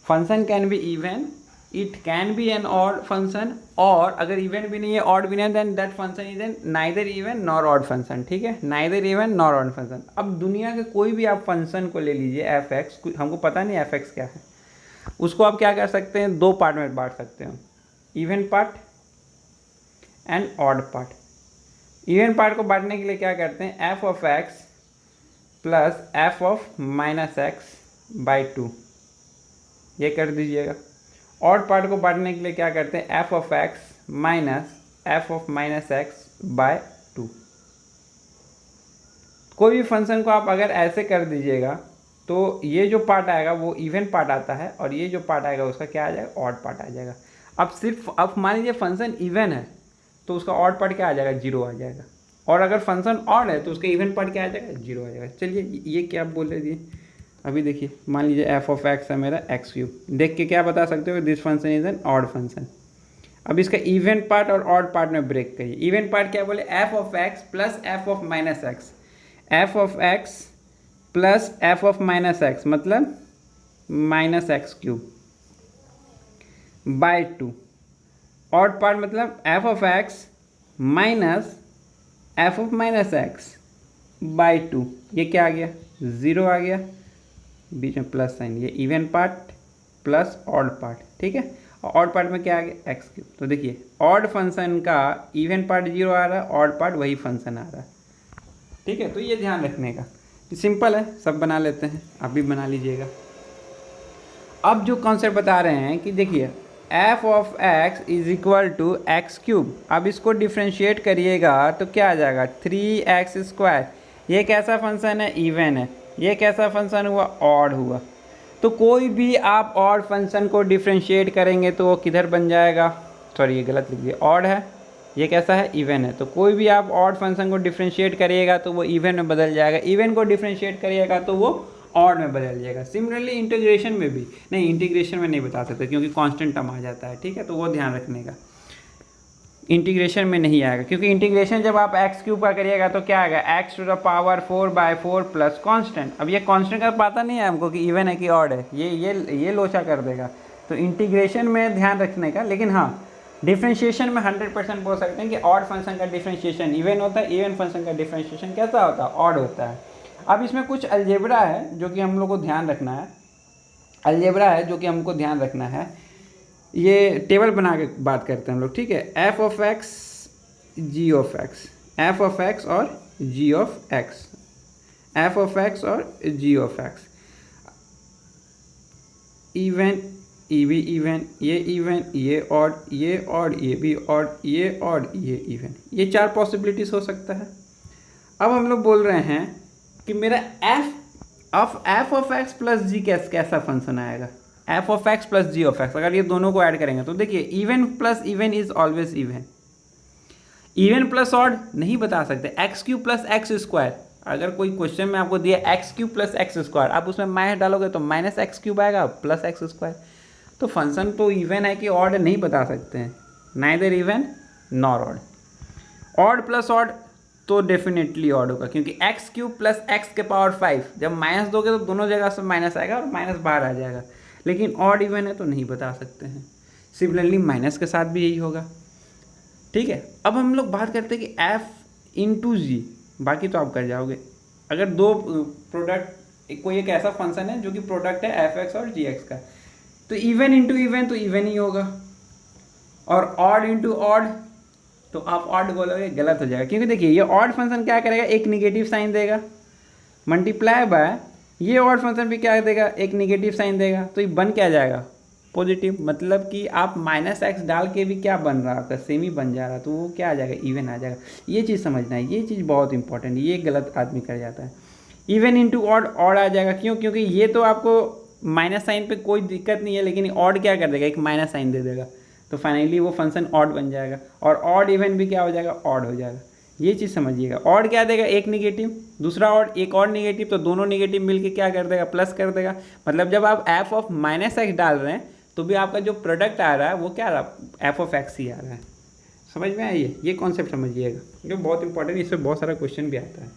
Function can be even, it can be an odd function, और अगर इवन भी नहीं है ऑड भी नहीं है, then that function is an neither even nor odd function. ठीक है, neither even nor odd function. अब दुनिया के कोई भी आप फंक्शन को ले लीजिए, एफ एक्स, हमको पता नहीं एफ एक्स क्या है, उसको आप क्या कर सकते हैं, दो पार्ट में बांट सकते हो, even part and odd part. Even part को बांटने के लिए क्या करते हैं, f of x plus F of minus x by 2, ये कर दीजिएगा। ऑड पार्ट को बांटने के लिए क्या करते हैं, f of x minus F of minus x by 2। कोई भी फंक्शन को आप अगर ऐसे कर दीजिएगा तो ये जो पार्ट आएगा वो इवन पार्ट आता है और ये जो पार्ट आएगा उसका क्या आ जाएगा, ऑड पार्ट आ जाएगा। अब मान लीजिए फंक्शन इवन है तो उसका ऑड पार्ट क्या आ जाएगा, 0 आ जाएगा, और अगर फंक्शन ऑड है तो उसका इवन पार्ट क्या आ जाएगा, 0 आ जाएगा। चलिए ये क्या बोल रहे थे, अभी देखिए मान लीजिए एफ ऑफ एक्स है मेरा एक्स क्यूब, देख के क्या बता सकते हो, this function is an odd function. अब इसका इवन पार्ट और ऑड पार्ट में ब्रेक करिए। इवन पार्ट क्या बोले, F of x plus F of minus X, F of x plus F of minus X मतलब minus x cube by 2। Odd part मतलब F of x minus F of minus x by 2। ये क्या आ गया, 0 आ गया, बीच में plus sign. ये even part plus odd part, ठीक है। ऑड पार्ट में क्या आ गया, एक्स क्यूब। तो देखिए ऑड फंक्शन का इवन पार्ट 0 आ रहा है, ऑड पार्ट वही फंक्शन आ रहा है, ठीक है। तो ये ध्यान रखने का, सिंपल है, सब बना लेते हैं, आप भी बना लीजिएगा। अब जो कॉन्सेप्ट बता रहे हैं कि देखिए f of x is equal to x cube. अब इसको डिफ्रेंशिएट करिएगा तो क्या आ जाएगा, 3x²। ये कैसा फंक्शन है, इवन है। ये कैसा फंक्शन हुआ, ऑड हुआ। तो कोई भी आप ऑड फंक्शन को डिफ्रेंशिएट करेंगे तो वो किधर बन जाएगा, सॉरी ये गलत लिख दिया, ऑड है। ये कैसा है, इवन है। तो कोई भी आप ऑड फंक्शन को डिफ्रेंशिएट करिएगा तो वो इवन में बदल जाएगा, इवन को डिफ्रेंशिएट करिएगा तो वो ऑड में बदल जाएगा। सिमिलरली इंटीग्रेशन में भी नहीं, इंटीग्रेशन में नहीं बता सकते क्योंकि कांस्टेंट टर्म आ जाता है, ठीक है। तो वो ध्यान रखने का, इंटीग्रेशन में नहीं आएगा, क्योंकि इंटीग्रेशन जब आप एक्स क्यूब का करिएगा तो क्या आएगा, x to the power 4/4 plus constant. अब ये कांस्टेंट का पता नहीं है हमको कि इवन है कि ऑड है, ये लोचा कर देगा। तो इंटीग्रेशन में ध्यान रखने का। लेकिन हाँ, डिफ्रेंशिएशन में 100% बोल सकते हैं कि ऑड फंक्शन का डिफ्रेंशिएशन इवन होता है, इवन फंक्शन का डिफ्रेंशिएशन कैसा होता है, ऑड होता है। अब इसमें कुछ अलजेब्रा है जो कि हम लोग को ध्यान रखना है, अलजेब्रा है जो कि हमको ध्यान रखना है। ये टेबल बना के बात करते हैं हम लोग, ठीक है। F of X G of X, F of X और G of X, F of X और जी ऑफ एक्स, इवन ये भी इवन, ये ऑड, ये ऑड, ये भी ऑड, ये ऑड, ये इवन। ये 4 पॉसिबिलिटीज हो सकता है। अब हम लोग बोल रहे हैं कि मेरा f of x plus g कैसा फंक्शन आएगा, f of x plus g of x. अगर ये दोनों को ऐड करेंगे तो देखिए even plus even is always even, even plus odd नहीं बता सकते। X cube plus x square, अगर कोई क्वेश्चन में आपको दिया x cube plus x square, आप उसमें माइनस डालोगे तो माइनस एक्स क्यूब आएगा प्लस एक्स स्क्वायर। तो फंक्शन तो इवन है कि ऑड नहीं बता सकते हैं, neither even nor odd. Odd plus odd तो डेफिनेटली ऑड होगा, क्योंकि एक्स क्यूब प्लस एक्स के पावर 5, जब माइनस दोगे तो दोनों जगह से माइनस आएगा और माइनस बाहर आ जाएगा। लेकिन ऑड इवन है तो नहीं बता सकते हैं। सिमिलरली माइनस के साथ भी यही होगा, ठीक है। अब हम लोग बात करते हैं कि एफ इंटू जी, बाकी तो आप कर जाओगे। अगर दो प्रोडक्ट, कोई एक ऐसा फंक्शन है जो कि प्रोडक्ट है एफ एक्स और जी एक्स का, तो इवन इंटू इवन तो इवन ही होगा, और ऑड इंटू ऑड तो आप ऑड बोलोगे, गलत हो जाएगा। क्योंकि देखिए ये ऑड फंक्शन क्या करेगा, एक निगेटिव साइन देगा, मल्टीप्लाई बाय ये ऑड फंक्शन भी क्या देगा, एक निगेटिव साइन देगा। तो ये बन क्या जाएगा, पॉजिटिव। मतलब कि आप माइनस एक्स डाल के भी क्या बन रहा है, आपका सेम ही बन जा रहा है, तो वो क्या आ जाएगा, इवन आ जाएगा। ये चीज़ समझना है, ये चीज़ बहुत इंपॉर्टेंट है, ये गलत आदमी कर जाता है। इवन इंटू ऑड, ऑड आ जाएगा। क्यों, क्योंकि ये तो आपको माइनस साइन पे कोई दिक्कत नहीं है, लेकिन ऑड क्या कर देगा, एक माइनस साइन दे देगा, तो फाइनली वो फंक्शन ऑड बन जाएगा। और ऑड इवन भी क्या हो जाएगा, ऑड हो जाएगा। ये चीज़ समझिएगा। ऑड क्या देगा, एक निगेटिव, दूसरा ऑड, एक और निगेटिव, तो दोनों निगेटिव मिलके क्या कर देगा, प्लस कर देगा। मतलब जब आप एफ ऑफ माइनस एक्स डाल रहे हैं तो भी आपका जो प्रोडक्ट आ रहा है वो क्या आ रहा है, एफ ऑफ एक्स ही आ रहा है। समझ में आइए, ये कॉन्सेप्ट समझिएगा, जो बहुत इंपॉर्टेंट, इससे बहुत सारा क्वेश्चन भी आता है,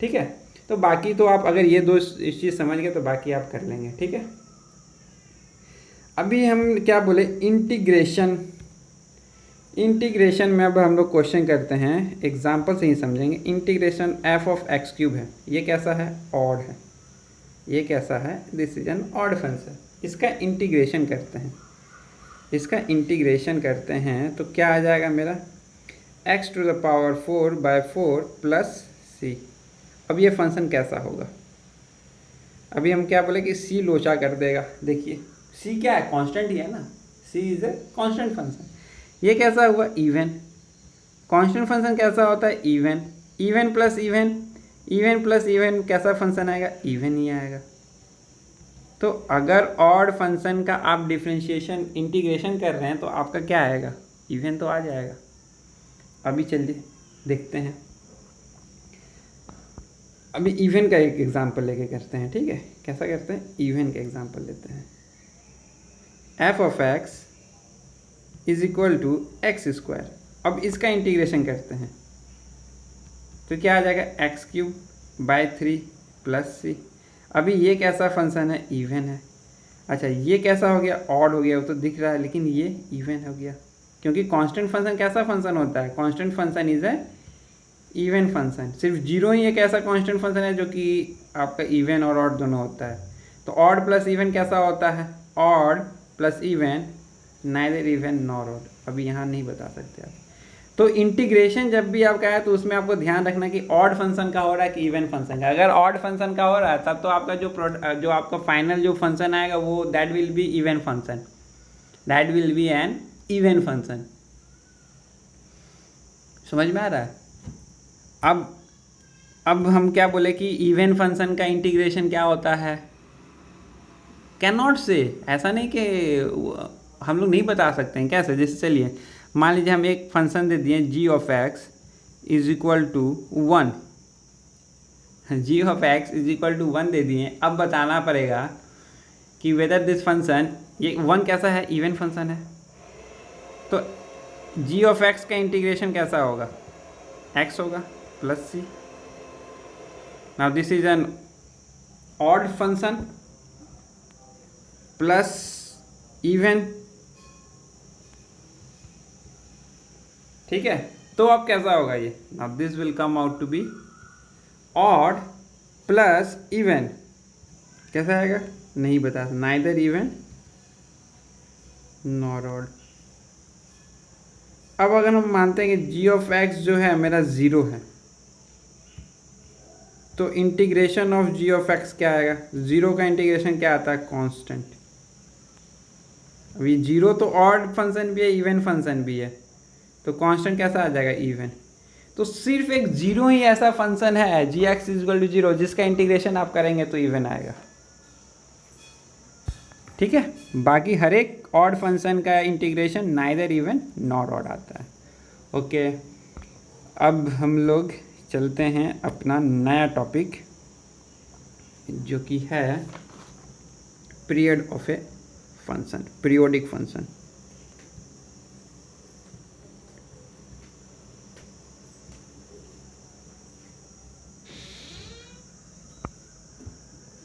ठीक है। तो बाकी तो आप अगर ये दो इस चीज़ समझ गए तो बाकी आप कर लेंगे, ठीक है। अभी हम क्या बोले, इंटीग्रेशन। इंटीग्रेशन में अब हम लोग क्वेश्चन करते हैं, एग्जाम्पल से ही समझेंगे। Integration F of x cube है, ये कैसा है, ऑड है। ये कैसा है, this is an odd function. इसका इंटीग्रेशन करते हैं, इसका इंटीग्रेशन करते हैं तो क्या आ जाएगा मेरा, x to the power 4/4 plus C. अब ये फंक्शन कैसा होगा, अभी हम क्या बोले कि c लोचा कर देगा। देखिए c क्या है, कांस्टेंट ही है ना, c is a constant function. ये कैसा हुआ, इवन। कांस्टेंट फंक्शन कैसा होता है, even. Even plus even, even plus even कैसा फंक्शन आएगा, इवन ही आएगा। तो अगर ऑड फंक्शन का आप डिफ्रेंशिएशन इंटीग्रेशन कर रहे हैं तो आपका क्या आएगा, इवन तो आ जाएगा। अभी चलिए देखते हैं, अभी इवन का एक एग्जांपल लेके करते हैं, ठीक है। कैसा करते हैं, इवन का एग्जांपल लेते हैं। F of x is equal to x square. अब इसका इंटीग्रेशन करते हैं तो क्या आ जाएगा, x cube by 3 plus c. अभी ये कैसा फंक्शन है, इवन है। अच्छा ये कैसा हो गया, ऑड हो गया, वो तो दिख रहा है, लेकिन ये इवन हो गया क्योंकि कांस्टेंट फंक्शन कैसा फंक्शन होता है, constant function is a even function. सिर्फ जीरो ही एक ऐसा कांस्टेंट फंक्शन है जो कि आपका इवन और ऑड दोनों होता है। तो ऑड प्लस इवन कैसा होता है, odd plus even neither even nor odd. अभी यहाँ नहीं बता सकते आप। तो इंटीग्रेशन जब भी आपका है तो उसमें आपको ध्यान रखना कि ऑड फंक्शन का हो रहा है कि इवन फंक्शन का। अगर ऑड फंक्शन का हो रहा है तब तो आपका जो आपका फाइनल जो फंक्शन आएगा वो that will be even function, that will be an even function. समझ में आ रहा है। अब हम क्या बोले कि इवन फंक्शन का इंटीग्रेशन क्या होता है, कैन नॉट से, ऐसा नहीं कि हम लोग नहीं बता सकते हैं कैसे। जैसे चलिए मान लीजिए हम एक फंक्शन दे दिए G of x is equal to 1, G of x is equal to 1 दे दिए। अब बताना पड़ेगा कि वेदर दिस फंक्शन, ये 1 कैसा है, इवन फंक्शन है। तो जी ऑफ एक्स का इंटीग्रेशन कैसा होगा, एक्स होगा plus c. Now this is an odd function plus even, ठीक है। तो अब कैसा होगा ये, now this will come out to be odd plus even. कैसा आएगा नहीं बता, नाइदर इवन नॉर ऑड। अब अगर हम मानते हैं कि जी ऑफ एक्स जो है मेरा 0 है तो integration of g of x क्या आएगा, 0 का इंटीग्रेशन क्या आता है, कांस्टेंट। अभी 0 तो ऑड फंक्शन भी है इवन फंक्शन भी है, तो कांस्टेंट कैसा आ जाएगा, इवन। तो सिर्फ एक 0 ही ऐसा फंक्शन है जी एक्स इज इक्वल टू 0 जिसका इंटीग्रेशन आप करेंगे तो इवन आएगा, ठीक है। बाकी हर एक ऑड फंक्शन का integration neither even nor odd आता है। ओके, अब हम लोग चलते हैं अपना नया टॉपिक जो कि है period of a function, periodic function.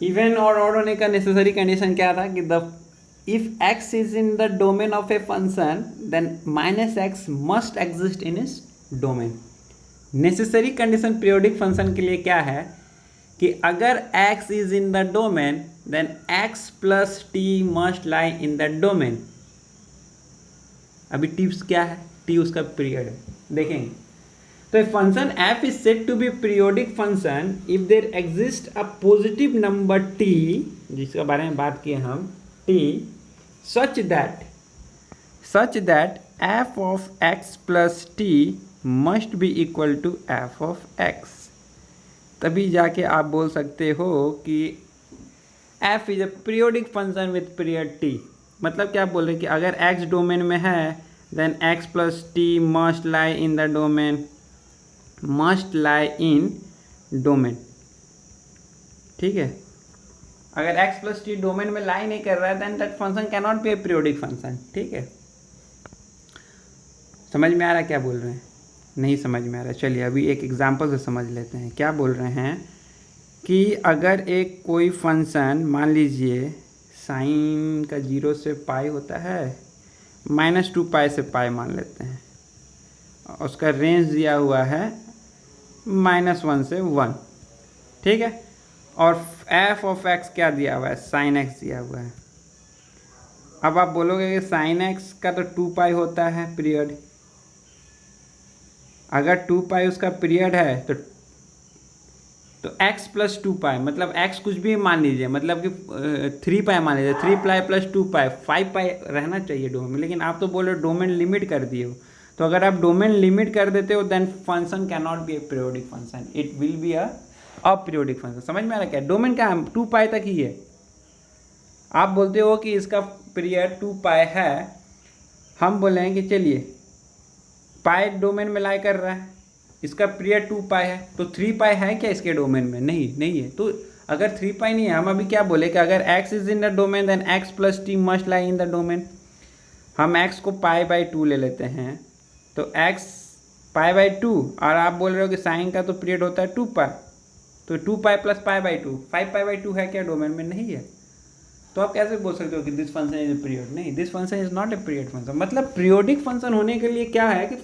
Even और ऑड होने का नेसेसरी कंडीशन क्या था कि the if x is in the domain of a function then -x must exist in इस domain. Necessary condition periodic function के लिए क्या है कि अगर x is in the domain then x plus T must lie in the domain. अभी tips क्या है, t उसका पीरियड है, देखेंगे। तो function f is said to be periodic function if there exists a positive number t, जिसके बारे में बात किए हम, t such that f of x plus t must be equal to f of x। तभी जाके आप बोल सकते हो कि f is a periodic function with period t। मतलब क्या बोल रहे हैं कि अगर x डोमेन में है then x plus t must lie in the domain, must lie in domain, ठीक है। अगर x प्लस टी डोमेन में लाई नहीं कर रहा है then that function can not be a periodic function, ठीक है। समझ में आ रहा है क्या बोल रहे हैं, नहीं समझ में आ रहा है। चलिए अभी एक एग्जांपल से समझ लेते हैं। क्या बोल रहे हैं कि अगर एक कोई फंक्शन मान लीजिए साइन का 0 से पाई होता है, -2 पाई से पाई मान लेते हैं, उसका रेंज दिया हुआ है -1 से 1, ठीक है। और f ऑफ x क्या दिया हुआ है, साइन x दिया हुआ है। अब आप बोलोगे कि साइन x का तो 2 पाई होता है पीरियड। अगर 2 पाई उसका पीरियड है तो x प्लस 2 पाई, मतलब x कुछ भी मान लीजिए, मतलब कि 3 पाई मान लीजिए, 3 पाई प्लस 2 पाई, 5 पाई रहना चाहिए डोमेन में, लेकिन आप तो बोल रहे हो डोमेन लिमिट कर दिए हो। तो अगर आप डोमेन लिमिट कर देते हो then function can not be a periodic function, it will be a aperiodic function. समझ में आ रहा क्या, डोमेन क्या है, 2 पाई तक ही है। आप बोलते हो कि इसका पीरियड 2 पाई है, हम बोलेंगे कि चलिए पाई डोमेन में लाई कर रहा है, इसका पीरियड 2 पाई है, तो 3 पाई है क्या इसके डोमेन में, नहीं है। तो अगर 3 पाई नहीं है, हम अभी क्या बोले कि अगर x is in the domain then x plus T must lie in the domain. हम x को π/2 ले लेते हैं, तो x π/2, और आप बोल रहे हो कि साइन का तो पीरियड होता है 2π, तो 2π + π/2, 5π/2 है क्या डोमेन में? नहीं है। तो आप कैसे बोल सकते हो कि this function is a period? नहीं, this function is not a period function. मतलब पीरियोडिक फंक्शन होने के लिए क्या है कि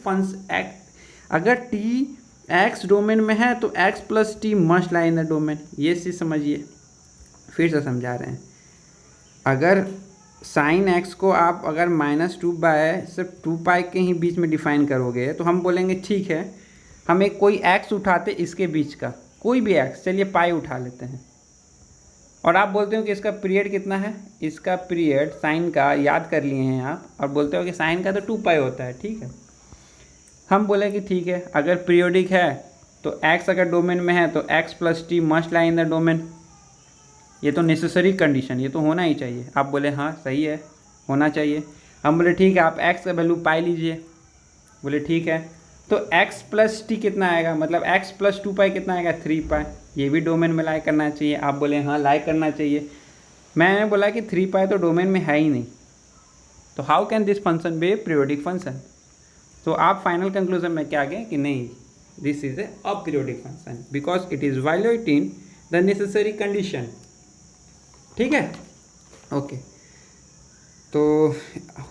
अगर टी एक्स डोमेन में है तो x + t must lie in the domain. ये चीज़ समझिए, फिर से समझा रहे हैं। अगर साइन x को आप अगर -2 सिर्फ 2π के ही बीच में डिफाइन करोगे तो हम बोलेंगे ठीक है, हम एक कोई x उठाते इसके बीच का, कोई भी x, चलिए पाई उठा लेते हैं, और आप बोलते हो कि इसका पीरियड कितना है, इसका पीरियड साइन का याद कर लिए हैं आप, और बोलते हो कि साइन का तो 2π होता है। ठीक है, हम बोले कि ठीक है, अगर पीरियोडिक है तो x अगर डोमेन में है तो x + t must lie in the domain. ये तो नेसेसरी कंडीशन, ये तो होना ही चाहिए। आप बोले हाँ सही है, होना चाहिए। हम बोले ठीक है, आप x का वैल्यू पाई लीजिए। बोले ठीक है, तो x + t कितना आएगा, मतलब x + 2π कितना आएगा, 3π। ये भी डोमेन में लाई करना चाहिए। आप बोले हाँ लाई करना चाहिए। मैंने बोला कि 3π तो डोमेन में है ही नहीं, तो how can this function be a periodic function? तो आप फाइनल कंक्लूजन में क्या गए कि नहीं, this is a aperiodic function because it is violating the necessary condition. ठीक है, ओके। तो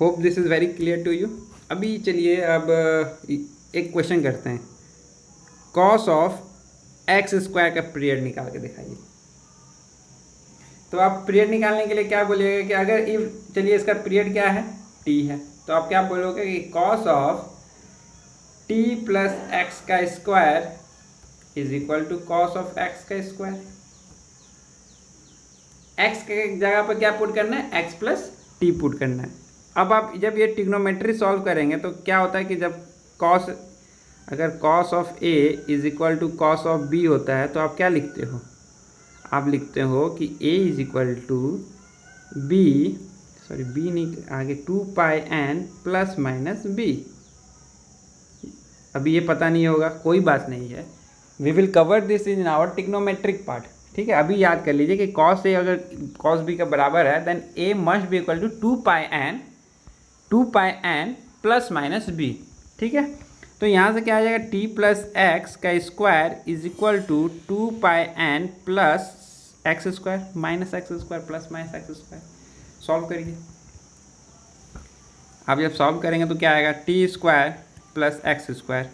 hope this is very clear to you. अभी चलिए अब एक क्वेश्चन करते हैं। cos ऑफ x² का पीरियड निकाल के दिखाइए। तो आप पीरियड निकालने के लिए क्या बोलिएगा कि अगर इफ, चलिए इसका पीरियड क्या है, t है, तो आप क्या बोलोगे कि cos of t + x² is equal to cos of x²। x के जगह पर क्या पुट करना है, x + t पुट करना है। अब आप जब ये ट्रिग्नोमेट्री सॉल्व करेंगे तो क्या होता है कि जब अगर cos of a is equal to cos of b होता है तो आप क्या लिखते हो, आप लिखते हो कि a is equal to b, sorry b नहीं, आगे 2πn ± b। अभी ये पता नहीं होगा, कोई बात नहीं है, we will cover this in our trigonometric part. ठीक है, अभी याद कर लीजिए कि cos a अगर cos b का बराबर है then a must be equal to 2πn ± b। ठीक है, तो यहाँ से क्या आ जाएगा, t + x² is equal to 2πn + x² -x² + -x²। Solve करिए। अब जब सॉल्व करेंगे तो क्या आएगा, t² + x²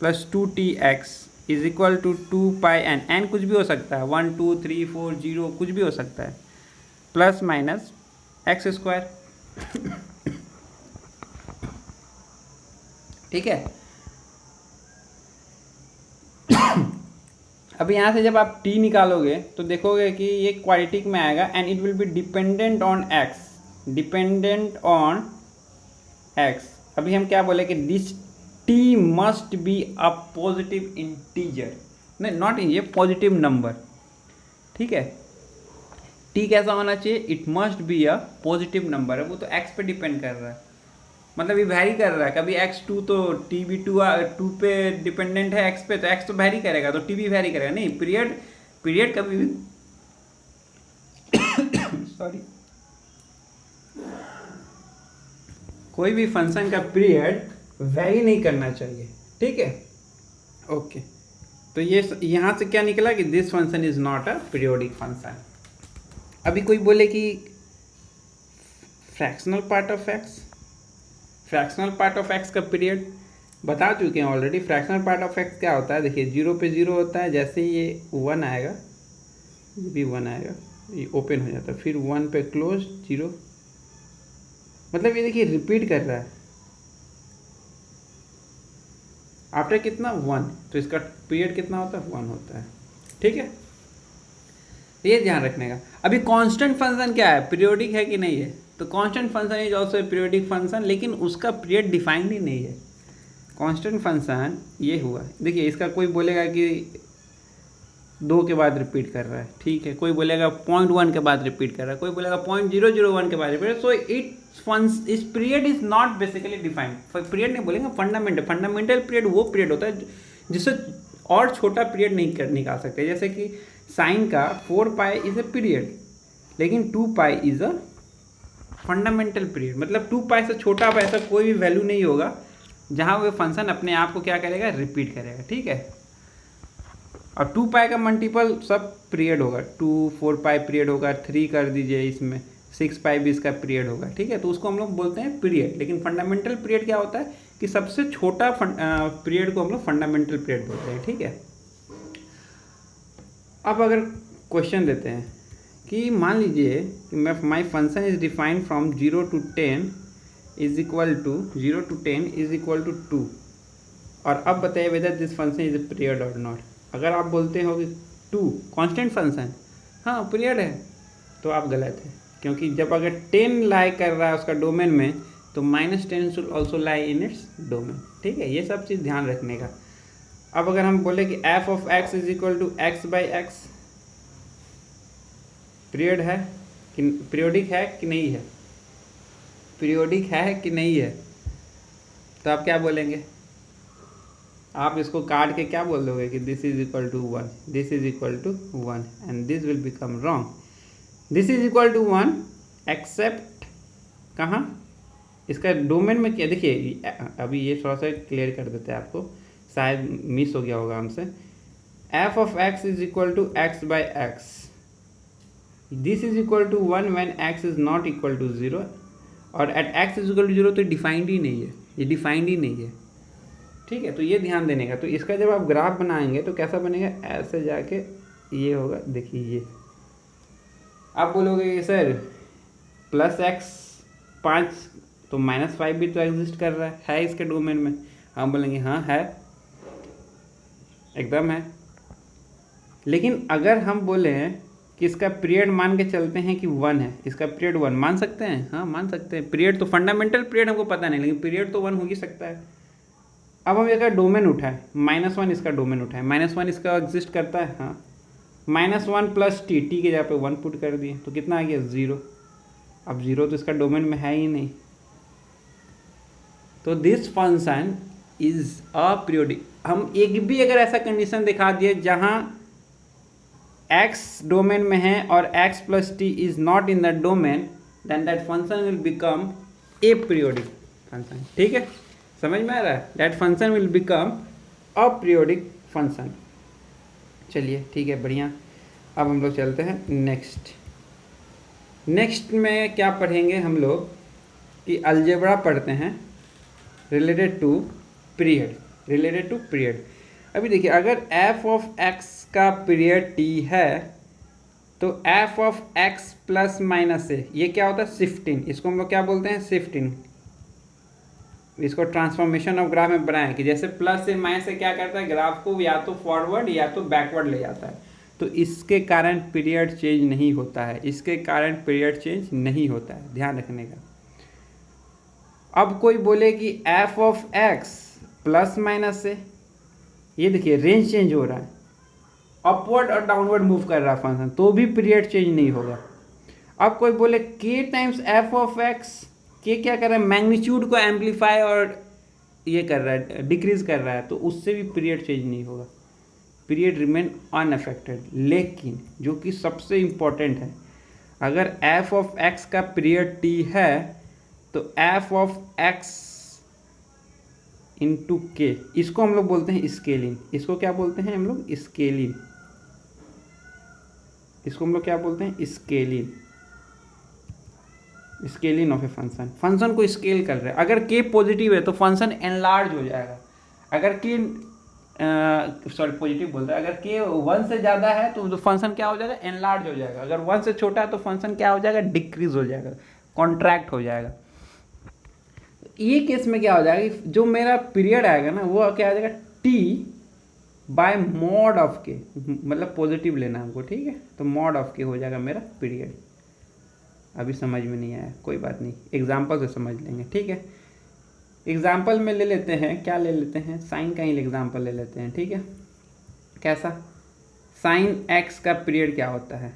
+ 2tx is equal to 2πn, n कुछ भी हो सकता है, 1 2 3 4 0 कुछ भी हो सकता है, ± x²। ठीक है, अब यहाँ से जब आप t निकालोगे तो देखोगे कि ये क्वाड्रेटिक में आएगा and it will be dependent on x। अभी हम क्या बोले कि this t must be a positive integer, नहीं नॉट इन, ये पॉजिटिव नंबर। ठीक है, t कैसा होना चाहिए, it must be a positive number है। वो तो x पे डिपेंड कर रहा है, मतलब ये वैरी कर रहा है, कभी x2 तो t भी 2 पे डिपेंडेंट है x पे, तो x तो वैरी करेगा तो t भी वैरी करेगा। नहीं, पीरियड कभी भी सॉरी, कोई भी फंक्शन का पीरियड वैरी नहीं करना चाहिए। ठीक है, ओके। तो ये यहाँ से क्या निकला कि this function is not a periodic function. अभी कोई बोले कि फ्रैक्शनल पार्ट ऑफ x का पीरियड बता चुके हैं already. Fractional part of x क्या होता है, देखिए 0 पे 0 होता है, जैसे ही ये 1 आएगा, ये भी 1 आएगा, ये ओपन हो जाता है, फिर 1 पे क्लोज 0, मतलब ये देखिए रिपीट कर रहा है आफ्टर कितना 1, तो इसका पीरियड कितना होता है, 1 होता है। ठीक है, ये ध्यान रखने का। अभी कांस्टेंट फंक्शन क्या है, पीरियोडिक है कि नहीं है, तो constant function is also a periodic function, लेकिन उसका पीरियड डिफाइंड ही नहीं है। कांस्टेंट फंक्शन ये हुआ, देखिए इसका कोई बोलेगा कि 2 के बाद रिपीट कर रहा है, ठीक है, कोई बोलेगा 0.1 के बाद रिपीट कर रहा है, कोई बोलेगा 0.001 के बाद रिपीट। सो इस period is not basically defined. Period नहीं बोलेंगे, फंडामेंटल पीरियड वो पीरियड होता है जिससे और छोटा पीरियड नहीं निकाल सकते। जैसे कि साइन का 4π इज ए पीरियड, लेकिन 2π इज अ फंडामेंटल पीरियड मतलब 2 पाई से छोटा अब ऐसा कोई भी वैल्यू नहीं होगा जहाँ वो फंक्शन अपने आप को क्या करेगा, रिपीट करेगा, ठीक है। और 2 पाई का मल्टीपल सब पीरियड होगा, 2 4 पाई पीरियड होगा, 3 कर दीजिए इसमें, 6 पाई भी इसका पीरियड होगा, ठीक है। तो उसको हम लोग बोलते हैं पीरियड। लेकिन फंडामेंटल पीरियड क्या होता है कि सबसे छोटा पीरियड को हम लोग फंडामेंटल पीरियड बोलते हैं, ठीक है। अब अगर क्वेश्चन देते हैं कि मान लीजिए कि my function is defined from 0 to 10 is equal to 0 to 10 is equal to 2, और अब बताइए whether this function is a period और नॉट। अगर आप बोलते हो कि 2 कांस्टेंट फंक्शन हाँ पीरियड है, तो आप गलत है, क्योंकि जब अगर 10 लाई कर रहा है उसका डोमेन में तो -10 should also lie in its domain, ठीक है। ये सब चीज़ ध्यान रखने का। अब अगर हम बोले कि f of x is equal to x by x, period है कि पीरियोडिक है कि नहीं है, पीरियोडिक है कि नहीं है, तो आप क्या बोलेंगे, आप इसको काट के क्या बोल दोगे कि this is equal to 1, this is equal to 1 and this will become wrong. This is equal to 1 except कहाँ, इसका डोमेन में क्या, देखिए अभी ये थोड़ा सा क्लियर कर देते हैं आपको, शायद मिस हो गया होगा हमसे। f of x is equal to x by x, this is equal to 1 when x is not equal to 0, और at x is equal to 0 तो डिफाइंड ही नहीं है, ये डिफाइंड ही नहीं है, ठीक है। तो ये ध्यान देने का। तो इसका जब आप ग्राफ बनाएंगे तो कैसा बनेगा, ऐसे जाके ये होगा, देखिए ये आप बोलोगे कि सर +x 5 तो -5 भी तो एग्जिस्ट कर रहा है इसके डोमेन में। हम बोलेंगे हाँ है, एकदम है। लेकिन अगर हम बोले कि इसका पीरियड मान के चलते हैं कि 1 है, इसका पीरियड 1 मान सकते हैं, हाँ मान सकते हैं। पीरियड तो फंडामेंटल पीरियड हमको पता नहीं, लेकिन पीरियड तो 1 हो ही सकता है। अब हम इसका डोमेन उठाए, -1 इसका डोमेन उठाए, -1 इसका एग्जिस्ट करता है, हाँ। -1 प्लस टी के जगह पे 1 पुट कर दिए तो कितना आ गया 0। अब 0 तो इसका डोमेन में है ही नहीं, तो दिस फंक्शन इज अपीरियोडिक। हम एक भी अगर ऐसा कंडीशन दिखा दिए जहाँ x डोमेन में है और x plus t is not in the domain, then that function will become aperiodic function, ठीक है। समझ में आ रहा है, that function will become aperiodic function. चलिए ठीक है, बढ़िया। अब हम लोग चलते हैं नेक्स्ट में क्या पढ़ेंगे हम लोग कि अलजेब्रा पढ़ते हैं रिलेटेड टू पीरियड। अभी देखिए, अगर f ऑफ x का पीरियड t है तो f of x plus minus से ये क्या होता है, शिफ्टिंग। इसको हम लोग क्या बोलते हैं, शिफ्टिंग। इसको ट्रांसफॉर्मेशन ऑफ ग्राफ में बनाए कि जैसे प्लस से माइनस से क्या करता है, ग्राफ को या तो फॉरवर्ड या तो बैकवर्ड ले जाता है। तो इसके कारण पीरियड चेंज नहीं होता है, इसके कारण पीरियड चेंज नहीं होता है, ध्यान रखने का। अब कोई बोले कि f of x plus minus से, ये देखिए रेंज चेंज हो रहा है, अपवर्ड और डाउनवर्ड मूव कर रहा है फंक्शन, तो भी पीरियड चेंज नहीं होगा। अब कोई बोले k times f of x, k क्या कर रहा है, मैग्नीट्यूड को एम्पलीफाई और ये कर रहा है, डिक्रीज कर रहा है, तो उससे भी पीरियड चेंज नहीं होगा, पीरियड रिमेन अनअफेक्टेड। लेकिन जो कि सबसे इम्पोर्टेंट है, अगर f ऑफ x का पीरियड t है तो f ऑफ x इंटू के, इसको हम लोग बोलते हैं स्केलिंग। इसको क्या बोलते हैं हम लोग, स्केलिंग। इसको हम लोग क्या बोलते हैं, स्केलिंग ऑफ ए फंक्शन को स्केल कर रहे हैं। अगर के पॉजिटिव है तो फंक्शन एनलार्ज हो जाएगा, अगर के पॉजिटिव बोलते हैं, अगर के 1 से ज़्यादा है तो फंक्शन क्या हो जाएगा, एनलार्ज हो जाएगा। अगर 1 से छोटा है तो फंक्शन क्या हो जाएगा, डिक्रीज हो जाएगा, कॉन्ट्रैक्ट हो जाएगा। ये केस में क्या हो जाएगा, जो मेरा पीरियड आएगा ना वो क्या आ जाएगा, टी बाय मॉड ऑफ के, मतलब पॉजिटिव लेना हमको, ठीक है। तो मॉड ऑफ के हो जाएगा मेरा पीरियड। अभी समझ में नहीं आया, कोई बात नहीं, एग्जाम्पल से समझ लेंगे, ठीक है। एग्जाम्पल में ले लेते हैं, क्या ले लेते हैं, साइन का ही एग्जाम्पल ले लेते हैं, ठीक है। कैसा, साइन एक्स का पीरियड क्या होता है,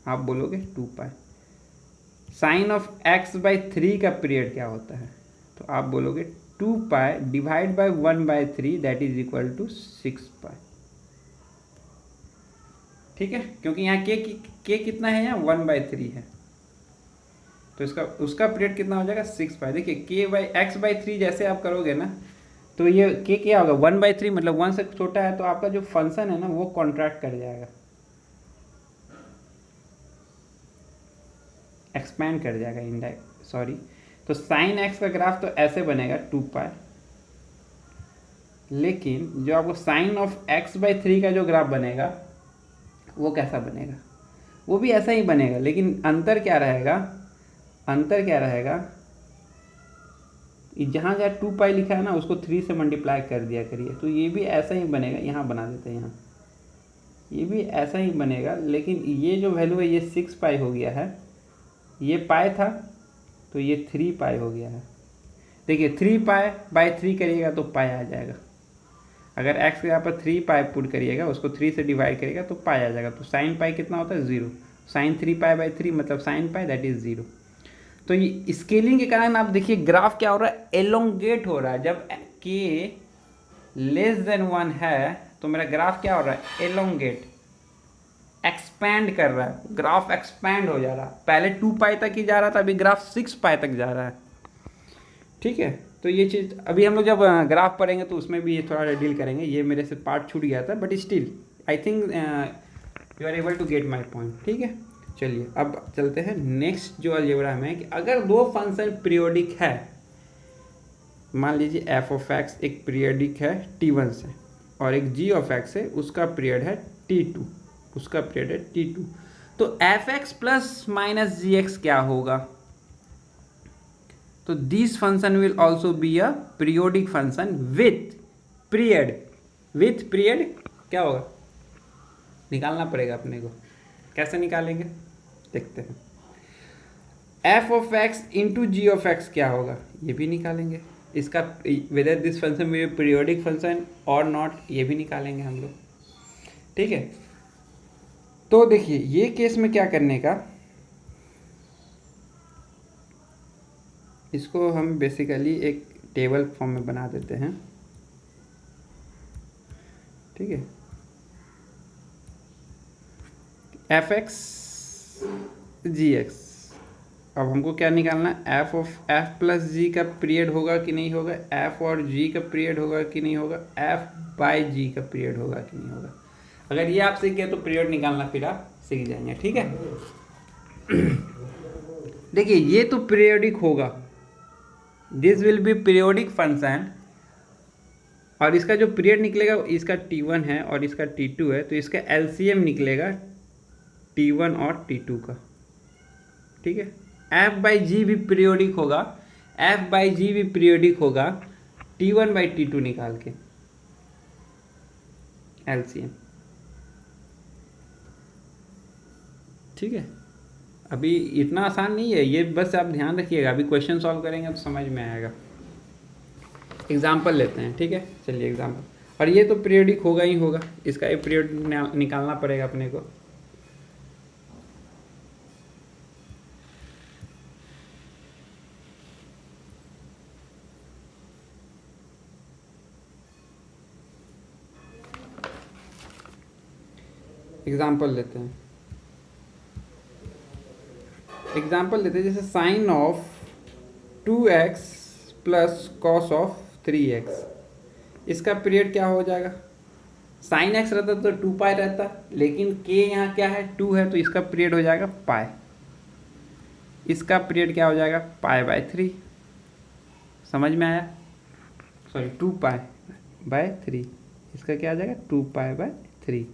आप बोलोगे 2 पाई। साइन ऑफ एक्स बाई 3 का पीरियड क्या होता है, तो आप बोलोगे 2 pi divide by 1/3 that is equal to 6 pi, ठीक है। क्योंकि यहाँ के कितना है, यहाँ 1/3 है। तो इसका उसका पीरियड कितना हो जाएगा 6 पाई। देखिए k/x/3 जैसे आप करोगे ना तो ये k क्या होगा 1/3, मतलब 1 से छोटा है तो आपका जो फंक्शन है ना वो कॉन्ट्रैक्ट कर जाएगा, एक्सपैंड कर जाएगा इंडायरेक्ट, सॉरी। तो साइन x का ग्राफ तो ऐसे बनेगा 2 पाई, लेकिन जो आपको साइन ऑफ x/3 का जो ग्राफ बनेगा वो कैसा बनेगा, वो भी ऐसा ही बनेगा, लेकिन अंतर क्या रहेगा, अंतर क्या रहेगा, जहाँ जहाँ 2 पाई लिखा है ना उसको 3 से मल्टीप्लाई कर दिया करिए, तो ये भी ऐसा ही बनेगा। यहाँ बना देते हैं, यहाँ ये भी ऐसा ही बनेगा, लेकिन ये जो वैल्यू है ये 6 पाई हो गया है, ये पाई था तो ये 3 पाई हो गया है। देखिए 3 पाई/3 करिएगा तो पाई आ जाएगा, अगर x के यहाँ पर 3 पाई पुट करिएगा, उसको 3 से डिवाइड करिएगा तो पाई आ जाएगा। तो साइन पाई कितना होता है 0, साइन 3 पाई/3 मतलब साइन पाई दैट इज 0। तो ये स्केलिंग के कारण आप देखिए ग्राफ क्या हो रहा है, एलोंगेट हो रहा है। जब k <1 है तो मेरा ग्राफ क्या हो रहा है, एलोंगेट, एक्सपैंड कर रहा है, ग्राफ एक्सपैंड हो जा रहा है। पहले 2 पाई तक ही जा रहा था, अभी ग्राफ 6 पाई तक जा रहा है। ठीक है, तो ये चीज़ अभी हम लोग जब ग्राफ पढ़ेंगे तो उसमें भी ये थोड़ा डील करेंगे। ये मेरे से पार्ट छूट गया था, but still I think you are able to get my point. ठीक है, चलिए अब चलते हैं नेक्स्ट जो अलजेब्रा में, कि अगर दो फंक्शन पीरियोडिक है, मान लीजिए f(x) एक पीरियोडिक है t1 से, और एक g(x) है उसका पीरियड है t2, उसका पीरियड है t2, तो f(x) प्लस माइनस gx क्या होगा, तो this function will also be a periodic function with period क्या होगा, निकालना पड़ेगा अपने को। कैसे निकालेंगे देखते हैं। f(x) इंटू g(x) क्या होगा, ये भी निकालेंगे। इसका weather this function will be periodic function और नॉट, ये भी निकालेंगे हम लोग। ठीक है, तो देखिए ये केस में क्या करने का, इसको हम बेसिकली एक टेबल फॉर्म में बना देते हैं। ठीक है, f(x) gx, अब हमको क्या निकालना है, f प्लस g का पीरियड होगा कि नहीं होगा, f और g का पीरियड होगा कि नहीं होगा, f/g का पीरियड होगा कि नहीं होगा। अगर ये आप सीख गए तो पीरियड निकालना फिर आप सीख जाएंगे। ठीक है, देखिए ये तो पीरियोडिक होगा, this will B periodic function, और इसका जो पीरियड निकलेगा इसका t1 है और इसका t2 है, तो इसका एलसीएम निकलेगा t1 और t2 का। ठीक है, f/g भी पीरियोडिक होगा, f/g भी पीरियोडिक होगा t1/t2 निकाल के एलसीएम। ठीक है, अभी इतना आसान नहीं है ये, बस आप ध्यान रखिएगा, अभी क्वेश्चन सॉल्व करेंगे तो समझ में आएगा। एग्जाम्पल लेते हैं। ठीक है, चलिए एग्जाम्पल, और ये तो पीरियोडिक होगा ही होगा, इसका एक पीरियड निकालना पड़ेगा अपने को। एग्जाम्पल लेते हैं, जैसे sine of 2x plus cos of 3x, इसका पीरियड क्या हो जाएगा, साइन x रहता तो 2 पाई रहता, लेकिन k यहाँ क्या है 2 है, तो इसका पीरियड हो जाएगा पाई, इसका पीरियड क्या हो जाएगा पाई/3। समझ में आया, सॉरी 2 पाई/3, इसका क्या आ जाएगा 2 पाई/3।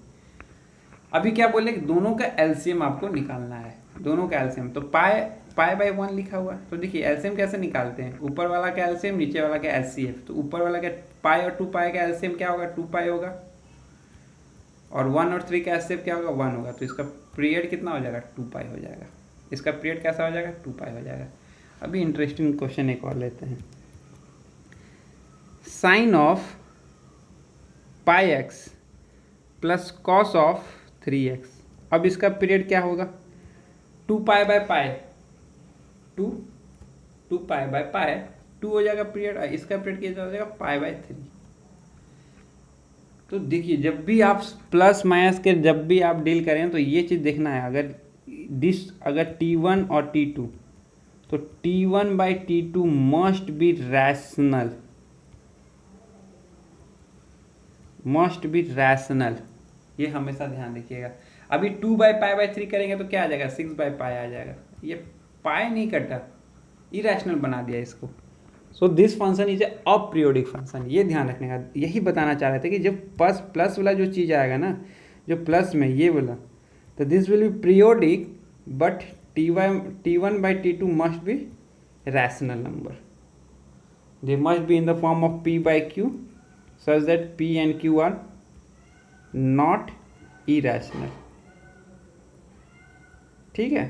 अभी क्या बोले कि दोनों का एलसीएम आपको निकालना है, दोनों का एलसीएम, तो पाई/1 लिखा हुआ है, तो देखिए एलसीएम कैसे निकालते हैं, ऊपर वाला का एलसीएम नीचे वाला का एचसीएफ, तो ऊपर वाला का पाई और 2 पाई का एलसीएम क्या होगा 2 पाई होगा, और 1 और 3 का एचसीएफ क्या होगा 1 होगा, तो इसका पीरियड कितना हो जाएगा 2 पाई हो जाएगा, इसका पीरियड कैसा हो जाएगा 2 पाई हो जाएगा। अभी इंटरेस्टिंग क्वेश्चन एक और लेते हैं, sine of πx plus cos of 3x, अब इसका पीरियड क्या होगा 2 पाई/पाई, 2 पाई/पाई 2 हो जाएगा पीरियड, इसका पीरियड क्या हो जाएगा पाई/3। तो देखिए जब भी आप प्लस माइनस के जब भी आप डील करें तो ये चीज़ देखना है, अगर t1 और t2 तो T1/T2 must be rational, must be rational, ये हमेशा ध्यान रखिएगा। अभी 2/π/3 करेंगे तो क्या आ जाएगा, 6/π आ जाएगा। ये पाई नहीं कटा, इरेशनल बना दिया इसको। So this function is a aperiodic function, ये ध्यान रखने का, यही बताना चाह रहे थे कि जब प्लस वाला जो चीज़ आएगा ना, जो प्लस में ये वाला, तो this will B periodic but T1/T2 must be rational number, they must be in the form of P/Q such that P and Q are not irrational। ठीक है,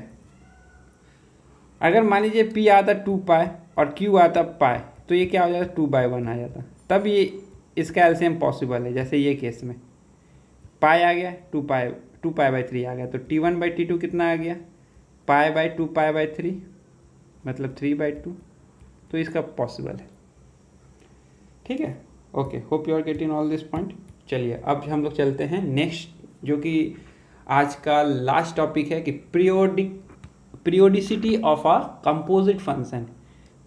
अगर मान लीजिए P आता 2π और Q आता π, तो ये क्या हो जाता, 2/1 आ जाता, तब ये इसका एलसीएम पॉसिबल है। जैसे ये केस में पाई आ गया, 2π/3 आ गया, तो T1/T2 कितना आ गया, π/2π/3 मतलब 3/2, तो इसका पॉसिबल है। ठीक है, okay, hope you are getting all this point. चलिए अब हम लोग चलते हैं नेक्स्ट, जो कि आज का लास्ट टॉपिक है कि periodicity of a composite function.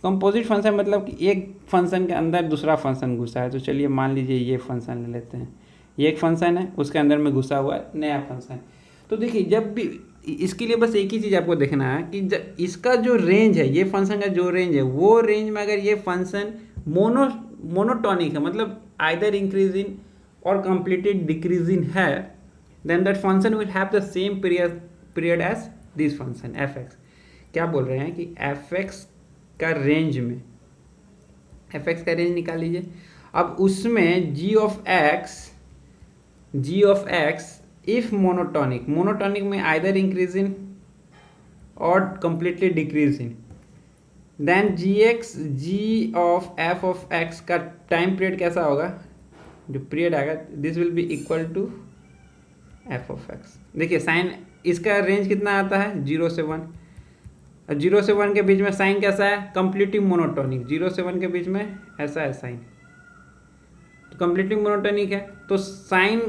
Composite function मतलब कि एक फंक्शन के अंदर दूसरा फंक्शन घुसा है। तो चलिए मान लीजिए ये फंक्शन ले लेते हैं, ये एक फंक्शन है, उसके अंदर में घुसा हुआ है नया फंक्शन। तो देखिए, जब भी इसके लिए बस एक ही चीज़ आपको देखना है कि जब इसका जो रेंज है, ये फंक्शन का जो रेंज है, वो रेंज में अगर ये फंक्शन मोनोटॉनिक है, मतलब आइदर इंक्रीजिंग और कंप्लीटली डिक्रीजिंग है, then that function will have the same period as this function f(x)। क्या बोल रहे हैं कि f(x) का रेंज में, f(x) का रेंज निकाल लीजिए। अब उसमें g of x if monotonic में आइदर इंक्रीजिंग और completely decreasing, then g of f(x) का टाइम पीरियड कैसा होगा, जो पीरियड आएगा, this will be equal to f(x)। देखिए साइन, इसका रेंज कितना आता है, 0 से 1, और 0 से 1 के बीच में साइन कैसा है, कंप्लीटली मोनोटॉनिक। 0 से 1 के बीच में ऐसा है साइन, तो कंप्लीटली मोनोटॉनिक है, तो साइन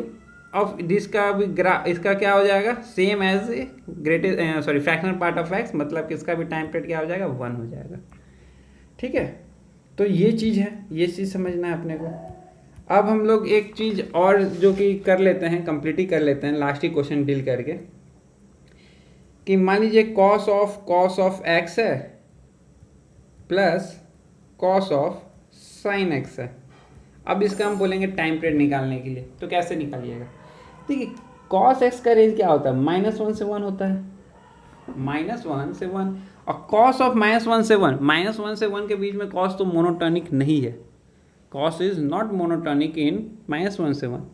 ऑफ दिस का भी इसका क्या हो जाएगा, same as fractional part of x, मतलब कि इसका भी टाइम पीरियड क्या हो जाएगा, 1 हो जाएगा। ठीक है, तो ये चीज़ है, ये चीज़ समझना है अपने को। अब हम लोग एक चीज़ और जो कि कर लेते हैं, कंप्लीट ही कर लेते हैं, लास्ट ही क्वेश्चन डील करके, कि मान लीजिए कॉस ऑफ x है plus cos of sine x है। अब इसका हम बोलेंगे टाइम पीरियड निकालने के लिए, तो कैसे निकालिएगा। देखिए कॉस x का रेंज क्या होता है, -1 से 1 होता है, -1 से 1, और कॉस ऑफ -1 से 1, -1 से 1 के बीच में कॉस तो मोनोटॉनिक नहीं है, कॉस इज नॉट मोनोटॉनिक इन -1 से 1।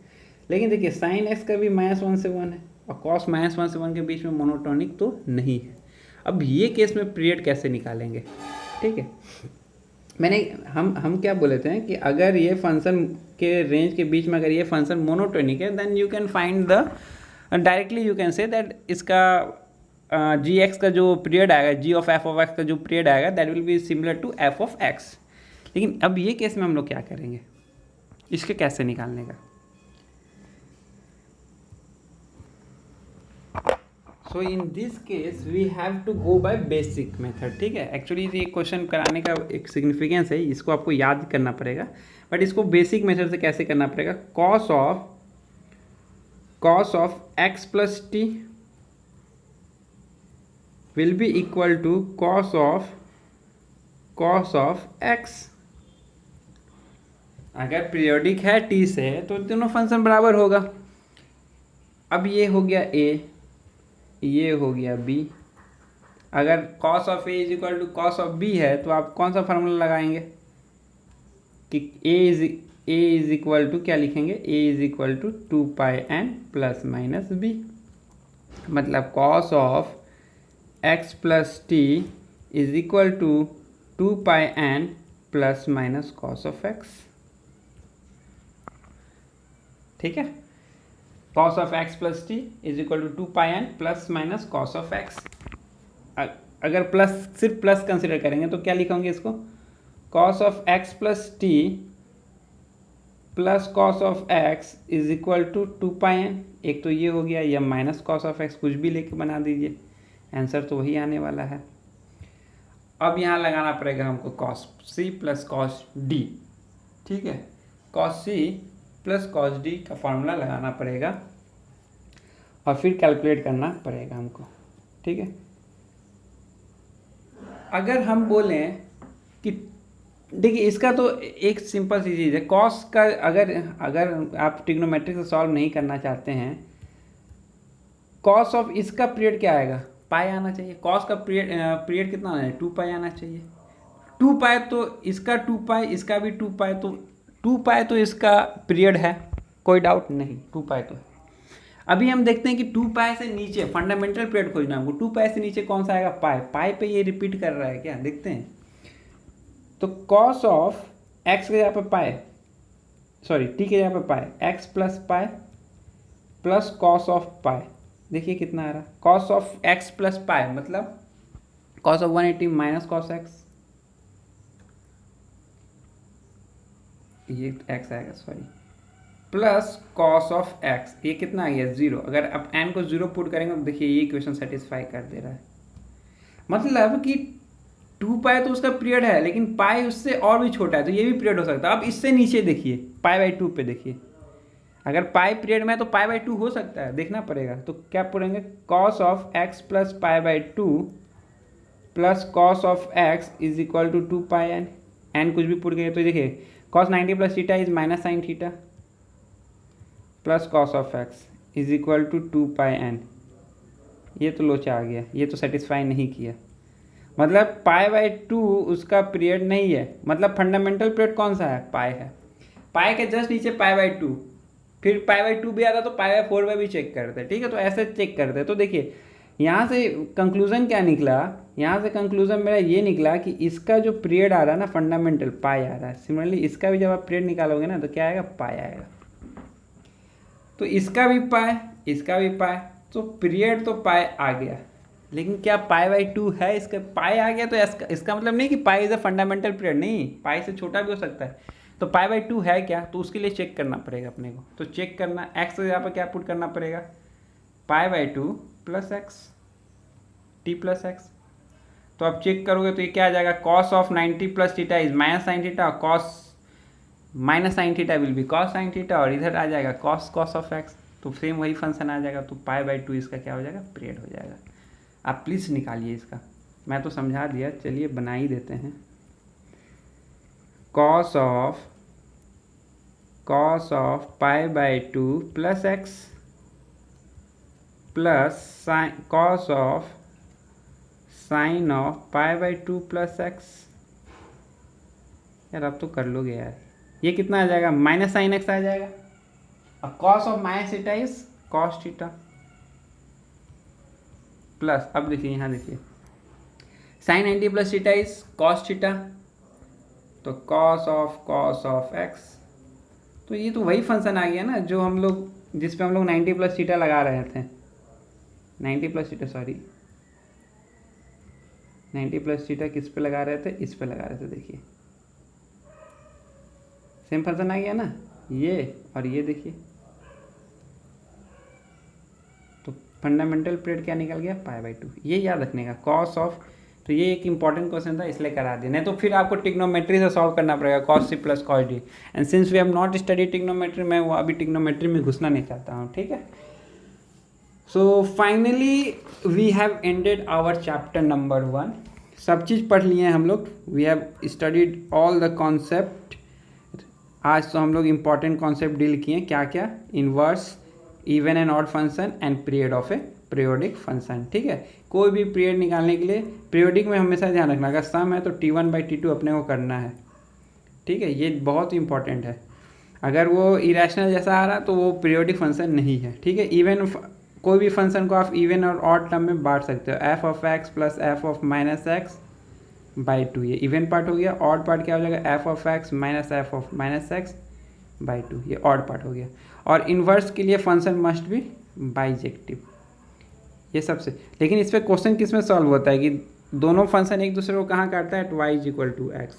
लेकिन देखिए साइन x का भी -1 से 1 है, और कॉस -1 से 1 के बीच में मोनोटॉनिक तो नहीं है। अब ये केस में पीरियड कैसे निकालेंगे। ठीक है, हम क्या बोले थे कि अगर ये फंक्शन के रेंज के बीच में अगर ये फंक्शन मोनोटॉनिक है, then you can find the directly you can say that इसका g(x) का जो पीरियड आएगा, g ऑफ f(x) का जो पीरियड आएगा, that will be similar to f(x)। लेकिन अब ये केस में हम लोग क्या करेंगे, इसके कैसे निकालने का। So in this case we have to go by basic method. ठीक है, एक्चुअली ये क्वेश्चन कराने का एक सिग्निफिकेंस है, इसको आपको याद करना पड़ेगा, बट इसको बेसिक मेथड से कैसे करना पड़ेगा। Cos of x plus t will be equal to cos of x। अगर पीरियोडिक है t से, तो दोनों फंक्शन बराबर होगा। अब ये हो गया a, ये हो गया b। अगर cos of a is equal to cos of b है, तो आप कौन सा फार्मूला लगाएंगे कि a इज इक्वल टू क्या लिखेंगे, a is equal to 2πn plus minus b, मतलब cos of x plus t is equal to 2πn plus minus cos of x। ठीक है, cos of x plus t is equal to 2πn plus minus cos of x। अगर plus, सिर्फ plus consider करेंगे तो क्या लिखेंगे इसको, cos of x plus t plus cos of x is equal to 2πn। एक तो ये हो गया, या माइनस कॉस ऑफ x, कुछ भी लेके बना दीजिए, आंसर तो वही आने वाला है। अब यहाँ लगाना पड़ेगा हमको कॉस सी प्लस कॉस डी, ठीक है। कॉस सी प्लस कॉस डी का फॉर्मूला लगाना पड़ेगा और फिर कैलकुलेट करना पड़ेगा हमको, ठीक है। अगर हम बोलें कि देखिए इसका तो एक सिंपल सी चीज़ है, कॉस का अगर आप ट्रिग्नोमेट्री से सॉल्व नहीं करना चाहते हैं, कॉस ऑफ इसका पीरियड क्या आएगा, पाई आना चाहिए। कॉस का पीरियड कितना आना है, 2 पाई आना चाहिए। 2 पाई तो इसका 2 पाई, इसका भी 2 पाई, तो 2 पाई तो इसका पीरियड है, कोई डाउट नहीं, 2 पाई तो है। अभी हम देखते हैं कि 2 पाई से नीचे फंडामेंटल पीरियड खोजना हमको, 2 पाई से नीचे कौन सा आएगा, पाई। पाई पे ये रिपीट कर रहा है क्या, देखते हैं। तो कॉस ऑफ एक्स के जगह पे पाई, सॉरी टी के जगह पे pi, X plus pi plus cos of pi, देखिए कितना आ रहा है, cos of x plus pi मतलब cos of 180 minus cos X, ये एक्स आएगा sorry, plus cos of X, ये कितना आ गया 0। अगर आप एन को 0 पुट करेंगे तो देखिए ये इक्वेशन सेटिस्फाई कर दे रहा है। मतलब कि 2 पाई तो उसका पीरियड है, लेकिन पाई उससे और भी छोटा है, तो ये भी पीरियड हो सकता है। अब इससे नीचे देखिए, पाई बाई 2 पे देखिए, अगर पाई पीरियड में तो पाई बाई 2 हो सकता है, देखना पड़ेगा। तो क्या पढ़ेंगे, cos of x plus pi by 2 plus cos of x is equal to 2 pi n, n कुछ भी पुट गए तो देखिए cos 90 plus theta is minus sine theta plus cos of x is equal to 2 pi n. ये तो लोचा आ गया, ये तो सेटिस्फाई नहीं किया, मतलब पाई बाई 2 उसका पीरियड नहीं है, मतलब फंडामेंटल पीरियड कौन सा है, पाई है। पाई के जस्ट नीचे पाई बाई 2, फिर पाई बाई 2 भी आता तो पाई बाई 4 में भी चेक करते हैं, ठीक है। तो ऐसे चेक करते हैं। तो देखिए यहाँ से कंक्लूजन क्या निकला, यहाँ से कंक्लूजन मेरा ये निकला कि इसका जो पीरियड आ रहा है ना फंडामेंटल, पाई आ रहा है। सिमिलरली इसका भी जब आप पीरियड निकालोगे ना तो क्या आएगा, पाई आएगा। तो इसका भी पाई, इसका भी पाई, तो पीरियड तो पाई आ गया, लेकिन क्या पाई बाई 2 है, इसका पाई आ गया तो इसका मतलब नहीं कि pi is a fundamental period, नहीं, पाई से छोटा भी हो सकता है। तो पाई बाई 2 है क्या, तो उसके लिए चेक करना पड़ेगा अपने को। तो चेक करना, एक्स यहाँ पर क्या पुट करना पड़ेगा, पाई by 2 plus x T plus x. तो आप चेक करोगे तो ये क्या आ जाएगा, cos of 90 plus theta is minus sine theta, cos minus sine theta will be cos sine theta, और इधर आ जाएगा कॉस कॉस ऑफ एक्स, तो सेम वही फंक्शन आ जाएगा। तो पाई बाई 2 इसका क्या हो जाएगा, पीरियड हो जाएगा। आप प्लीज़ निकालिए इसका, मैं तो समझा दिया, चलिए बना ही देते हैं। Cos of pi by 2 plus x plus sine cos of sine of pi by 2 plus x. यार अब तो कर लोगे यार, ये कितना आ जाएगा, माइनस साइन एक्स आ जाएगा, और cos of minus theta is cos theta plus, अब देखिए यहाँ देखिए sine 90 plus theta is cos theta, तो कॉस ऑफ एक्स। तो ये तो वही फंक्शन आ गया ना जो हम लोग, जिस पे हम लोग 90 प्लस थीटा लगा रहे थे, 90 plus theta sorry 90 plus theta किस पे लगा रहे थे, इस पे लगा रहे थे। देखिए सेम फंक्शन आ गया ना, ये और ये देखिए, तो फंडामेंटल पीरियड क्या निकल गया, पाई बाई 2। ये याद रखने का, कॉस ऑफ, तो ये एक इंपॉर्टेंट क्वेश्चन था इसलिए करा दिया, नहीं तो फिर आपको ट्रिग्नोमेट्री से सॉल्व करना पड़ेगा, cos C plus cos D. And since we have not study trigonometry, मैं वो अभी ट्रिग्नोमेट्री में घुसना नहीं चाहता हूँ, ठीक है। So finally we have ended our chapter number 1। सब चीज़ पढ़ लिए हैं हम लोग, we have studied all the concept. आज तो हम लोग इंपॉर्टेंट कॉन्सेप्ट डील किए, क्या क्या, inverse, even and odd function and period of A periodic function, ठीक है। कोई भी पीरियड निकालने के लिए पीरियोडिक में हमेशा ध्यान रखना, अगर सम है तो T1 बाई T2 अपने को करना है, ठीक है। ये बहुत इंपॉर्टेंट है, अगर वो इरेशनल जैसा आ रहा तो वो पीरियोडिक फंक्शन नहीं है, ठीक है। इवन कोई भी फंक्शन को आप इवन और ऑड टर्म में बांट सकते हो, F of x plus F of minus x by 2, ये इवन पार्ट हो गया। ऑड पार्ट क्या हो जाएगा, F of x minus F of minus x by 2, ये ऑड पार्ट हो गया। और इन्वर्स के लिए फंक्शन मस्ट बी बाइजेक्टिव, ये सबसे। लेकिन इस पर क्वेश्चन किस में सॉल्व होता है कि दोनों फंक्शन एक दूसरे को कहाँ काटता है, y is equal to x,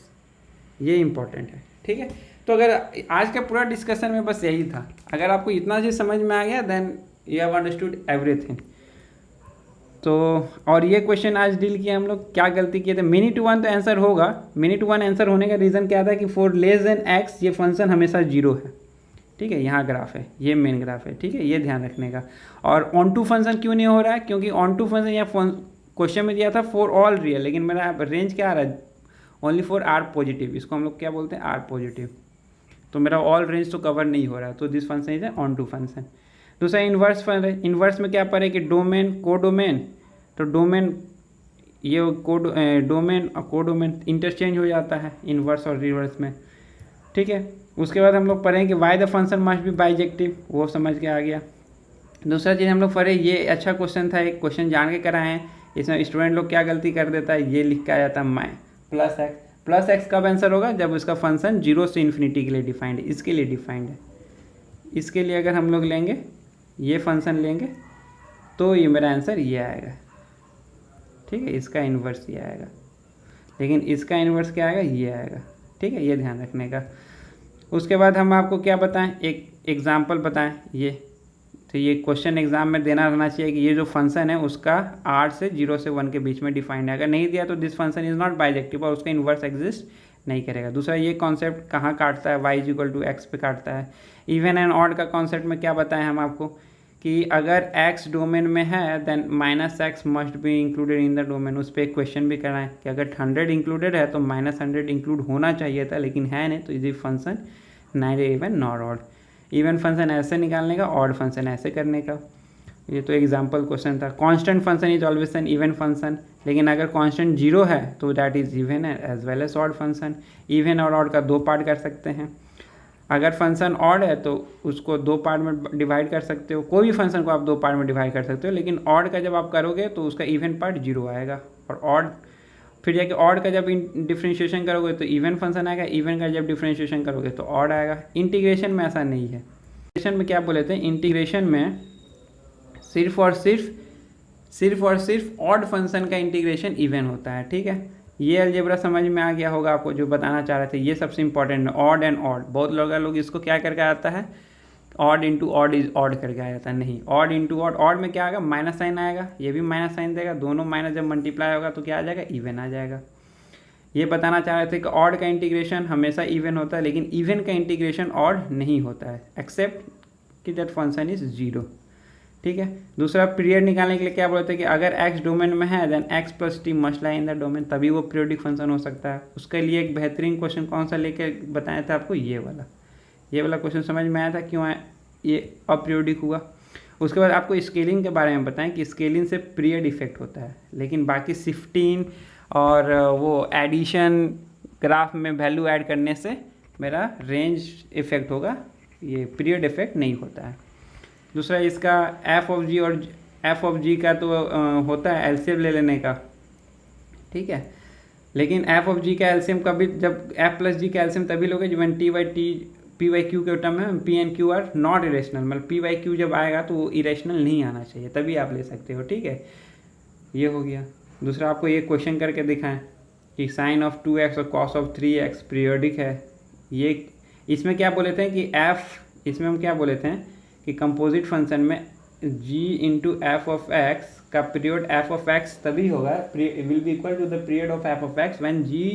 ये इंपॉर्टेंट है, ठीक है। तो अगर आज का पूरा डिस्कशन में बस यही था, अगर आपको इतना चीज़ समझ में आ गया then you have understood everything. तो और ये क्वेश्चन आज डील किया हम लोग, क्या गलती किए थे, मेनी टू वन तो आंसर होगा। मेनी टू वन आंसर होने का रीज़न क्या था कि फॉर लेस देन एक्स ये फंक्शन हमेशा जीरो है, ठीक है, यहाँ ग्राफ है, ये मेन ग्राफ है, ठीक है, ये ध्यान रखने का। और ऑन टू फंक्शन क्यों नहीं हो रहा है, क्योंकि ऑन टू फंक्शन या क्वेश्चन में दिया था फॉर ऑल रियल, लेकिन मेरा रेंज क्या आ रहा है, ओनली फॉर आर पॉजिटिव, इसको हम लोग क्या बोलते हैं, आर पॉजिटिव, तो मेरा ऑल रेंज तो कवर नहीं हो रहा है, तो this function is onto function. दूसरा इन्वर्स फंक्शन है, इन्वर्स में क्या पढ़े कि डोमेन को डोमेन, तो डोमेन ये डोमेन और को डोमेन इंटरचेंज हो जाता है इन्वर्स और रिवर्स में, ठीक है। उसके बाद हम लोग पढ़ें कि why the function must be bijective, वो समझ के आ गया। दूसरा चीज़ हम लोग पढ़े, ये अच्छा क्वेश्चन था, एक क्वेश्चन जान के कराए हैं, इसमें स्टूडेंट लोग क्या गलती कर देता है, ये लिख के आ जाता है माई प्लस एक्स, प्लस एक्स कब आंसर होगा, जब उसका फंक्शन जीरो से इन्फिनिटी के लिए डिफाइंड है, इसके लिए डिफाइंड है। इसके लिए अगर हम लोग लेंगे ये फंक्शन लेंगे तो ये मेरा आंसर ये आएगा, ठीक है, इसका इन्वर्स ये आएगा, लेकिन इसका इन्वर्स क्या आएगा, ये आएगा, ठीक है, ये ध्यान रखने का। उसके बाद हम आपको क्या बताएं, एक एग्जांपल बताएं, ये तो ये क्वेश्चन एग्जाम में देना रहना चाहिए कि ये जो फंक्शन है उसका आर से 0 से 1 के बीच में डिफाइंड है, अगर नहीं दिया तो this function is not bijective और उसका इन्वर्स एग्जिस्ट नहीं करेगा। दूसरा ये कॉन्सेप्ट कहाँ काटता है, y इक्वल टू एक्स पे काटता है। इवन एंड ऑड का कॉन्सेप्ट में क्या बताएं हम आपको कि अगर x डोमेन में है then minus x must be included in the domain, उस पर एक क्वेश्चन भी कराएं कि अगर 100 इंक्लूडेड है तो -100 इंक्लूड होना चाहिए था, लेकिन है नहीं, तो is function neither even not odd. Even function ऐसे निकालने का, ऑड फंक्शन ऐसे करने का, ये तो एग्जाम्पल क्वेश्चन था। Constant function is always an even function, लेकिन अगर कांस्टेंट जीरो है तो that is even as well as odd function. Even और ऑड का दो पार्ट कर सकते हैं, अगर फंक्शन ऑड है तो उसको दो पार्ट में डिवाइड कर सकते हो, कोई भी फंक्शन को आप दो पार्ट में डिवाइड कर सकते हो, लेकिन ऑड का जब आप करोगे तो उसका इवन पार्ट जीरो आएगा, और ऑड फिर जाके ऑड का जब डिफ्रेंशिएशन करोगे तो इवन फंक्शन आएगा, इवन का जब डिफ्रेंशिएशन करोगे तो ऑड आएगा। इंटीग्रेशन में ऐसा नहीं है। इंटीग्रेशन में क्या बोले थे, इंटीग्रेशन में सिर्फ और सिर्फ ऑड फंक्शन का इंटीग्रेशन इवन होता है, ठीक है। ये अलजेब्रा समझ में आ गया होगा आपको, जो बताना चाह रहे थे, ये सबसे इंपॉर्टेंट है, ऑड एंड ऑड। बहुत लोग इसको क्या करके आता है, odd into odd is odd करके आ जाता है, नहीं, ऑड इंटू ऑड, ऑड में क्या आएगा, माइनस साइन आएगा, ये भी माइनस साइन देगा, दोनों माइनस जब मल्टीप्लाई होगा तो क्या आ जाएगा, इवन आ जाएगा। ये बताना चाह रहे थे कि ऑड का इंटीग्रेशन हमेशा इवन होता है, लेकिन इवन का इंटीग्रेशन ऑड नहीं होता है, एक्सेप्ट कि दैट फंक्शन इज जीरो, ठीक है। दूसरा पीरियड निकालने के लिए क्या बोलते हैं कि अगर एक्स डोमेन में है then x plus T must lie in the domain, तभी वो पीरियोडिक फंक्शन हो सकता है। उसके लिए एक बेहतरीन क्वेश्चन कौन सा लेके बताया था आपको, ये वाला क्वेश्चन समझ में आया था क्यों ये अपीरियोडिक हुआ। उसके बाद आपको स्केलिंग के बारे में बताएं कि स्केलिंग से पीरियड इफेक्ट होता है, लेकिन बाकी शिफ्टिंग और वो एडिशन ग्राफ में वैल्यू ऐड करने से मेरा रेंज इफेक्ट होगा, ये पीरियड इफेक्ट नहीं होता है। दूसरा इसका एफ ऑफ जी का तो होता है एलसीएम ले लेने का, ठीक है, लेकिन एफ ऑफ जी का एलसीएम कभी, जब एफ प्लस जी का एलसीएम तभी लोगे जब पी वाई क्यू के टर्म में P and Q R not irrational, मतलब पी वाई क्यू जब आएगा तो वो इरेशनल नहीं आना चाहिए, तभी आप ले सकते हो, ठीक है। ये हो गया। दूसरा आपको ये क्वेश्चन करके दिखाएं कि साइन ऑफ 2x और कॉस ऑफ 3x पीरियोडिक है। ये इसमें क्या बोले थे कि इसमें हम क्या बोले थे कि कंपोजिट फंक्शन में g into f of x का पीरियड एफ ऑफ एक्स तभी होगा, will be equal to the period of f of x when g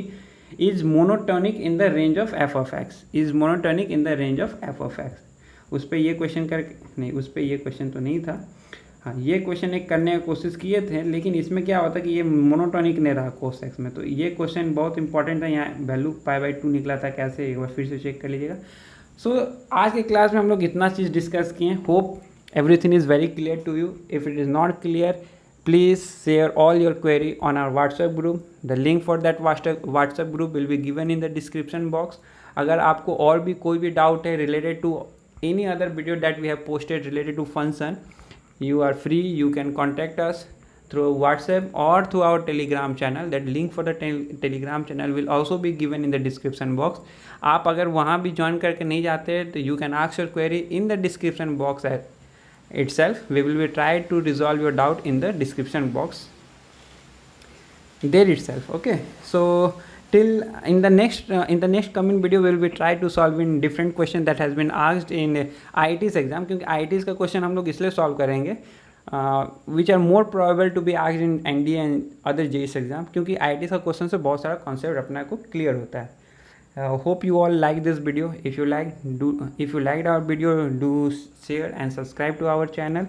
is monotonic in the range of f of x, is monotonic in the range of f of x. उस पर ये question करके नहीं, उस पर ये question तो नहीं था, हाँ ये क्वेश्चन एक करने की कोशिश किए थे, लेकिन इसमें क्या होता है कि ये मोनोटोनिक नहीं रहा कोस एक्स में, तो ये क्वेश्चन बहुत इंपॉर्टेंट है। यहाँ वैल्यू π/2 निकला था, कैसे एक बार फिर से चेक कर लीजिएगा। सो आज के क्लास में हम लोग इतना चीज़ डिस्कस किए, hope everything is very clear to you. If it is not clear, please share all your query on our WhatsApp group. The link for that WhatsApp group will be given in the description box. अगर आपको और भी कोई भी doubt है related to any other video that we have posted related to function, you are free, you can contact us through WhatsApp or through our Telegram channel. That link for the Telegram channel will also be given in the description box. आप अगर वहाँ भी join करके नहीं जाते तो you can ask your query in the description box itself. We will be try to resolve your doubt in the description box there itself. Okay, so till in the next coming video we will be try to solve in different question that has been asked in IIT's exam, क्योंकि IIT's का question हम लोग इसलिए solve करेंगे which are more probable to be asked in NDA and other JEE exam, क्योंकि IIT का question से बहुत सारा कॉन्सेप्ट अपने को क्लियर होता है. Hope you all like this video. If you liked our video, do share and subscribe to our channel,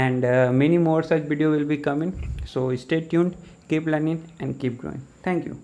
and many more such video will be coming. So stay tuned, keep learning and keep growing. Thank you.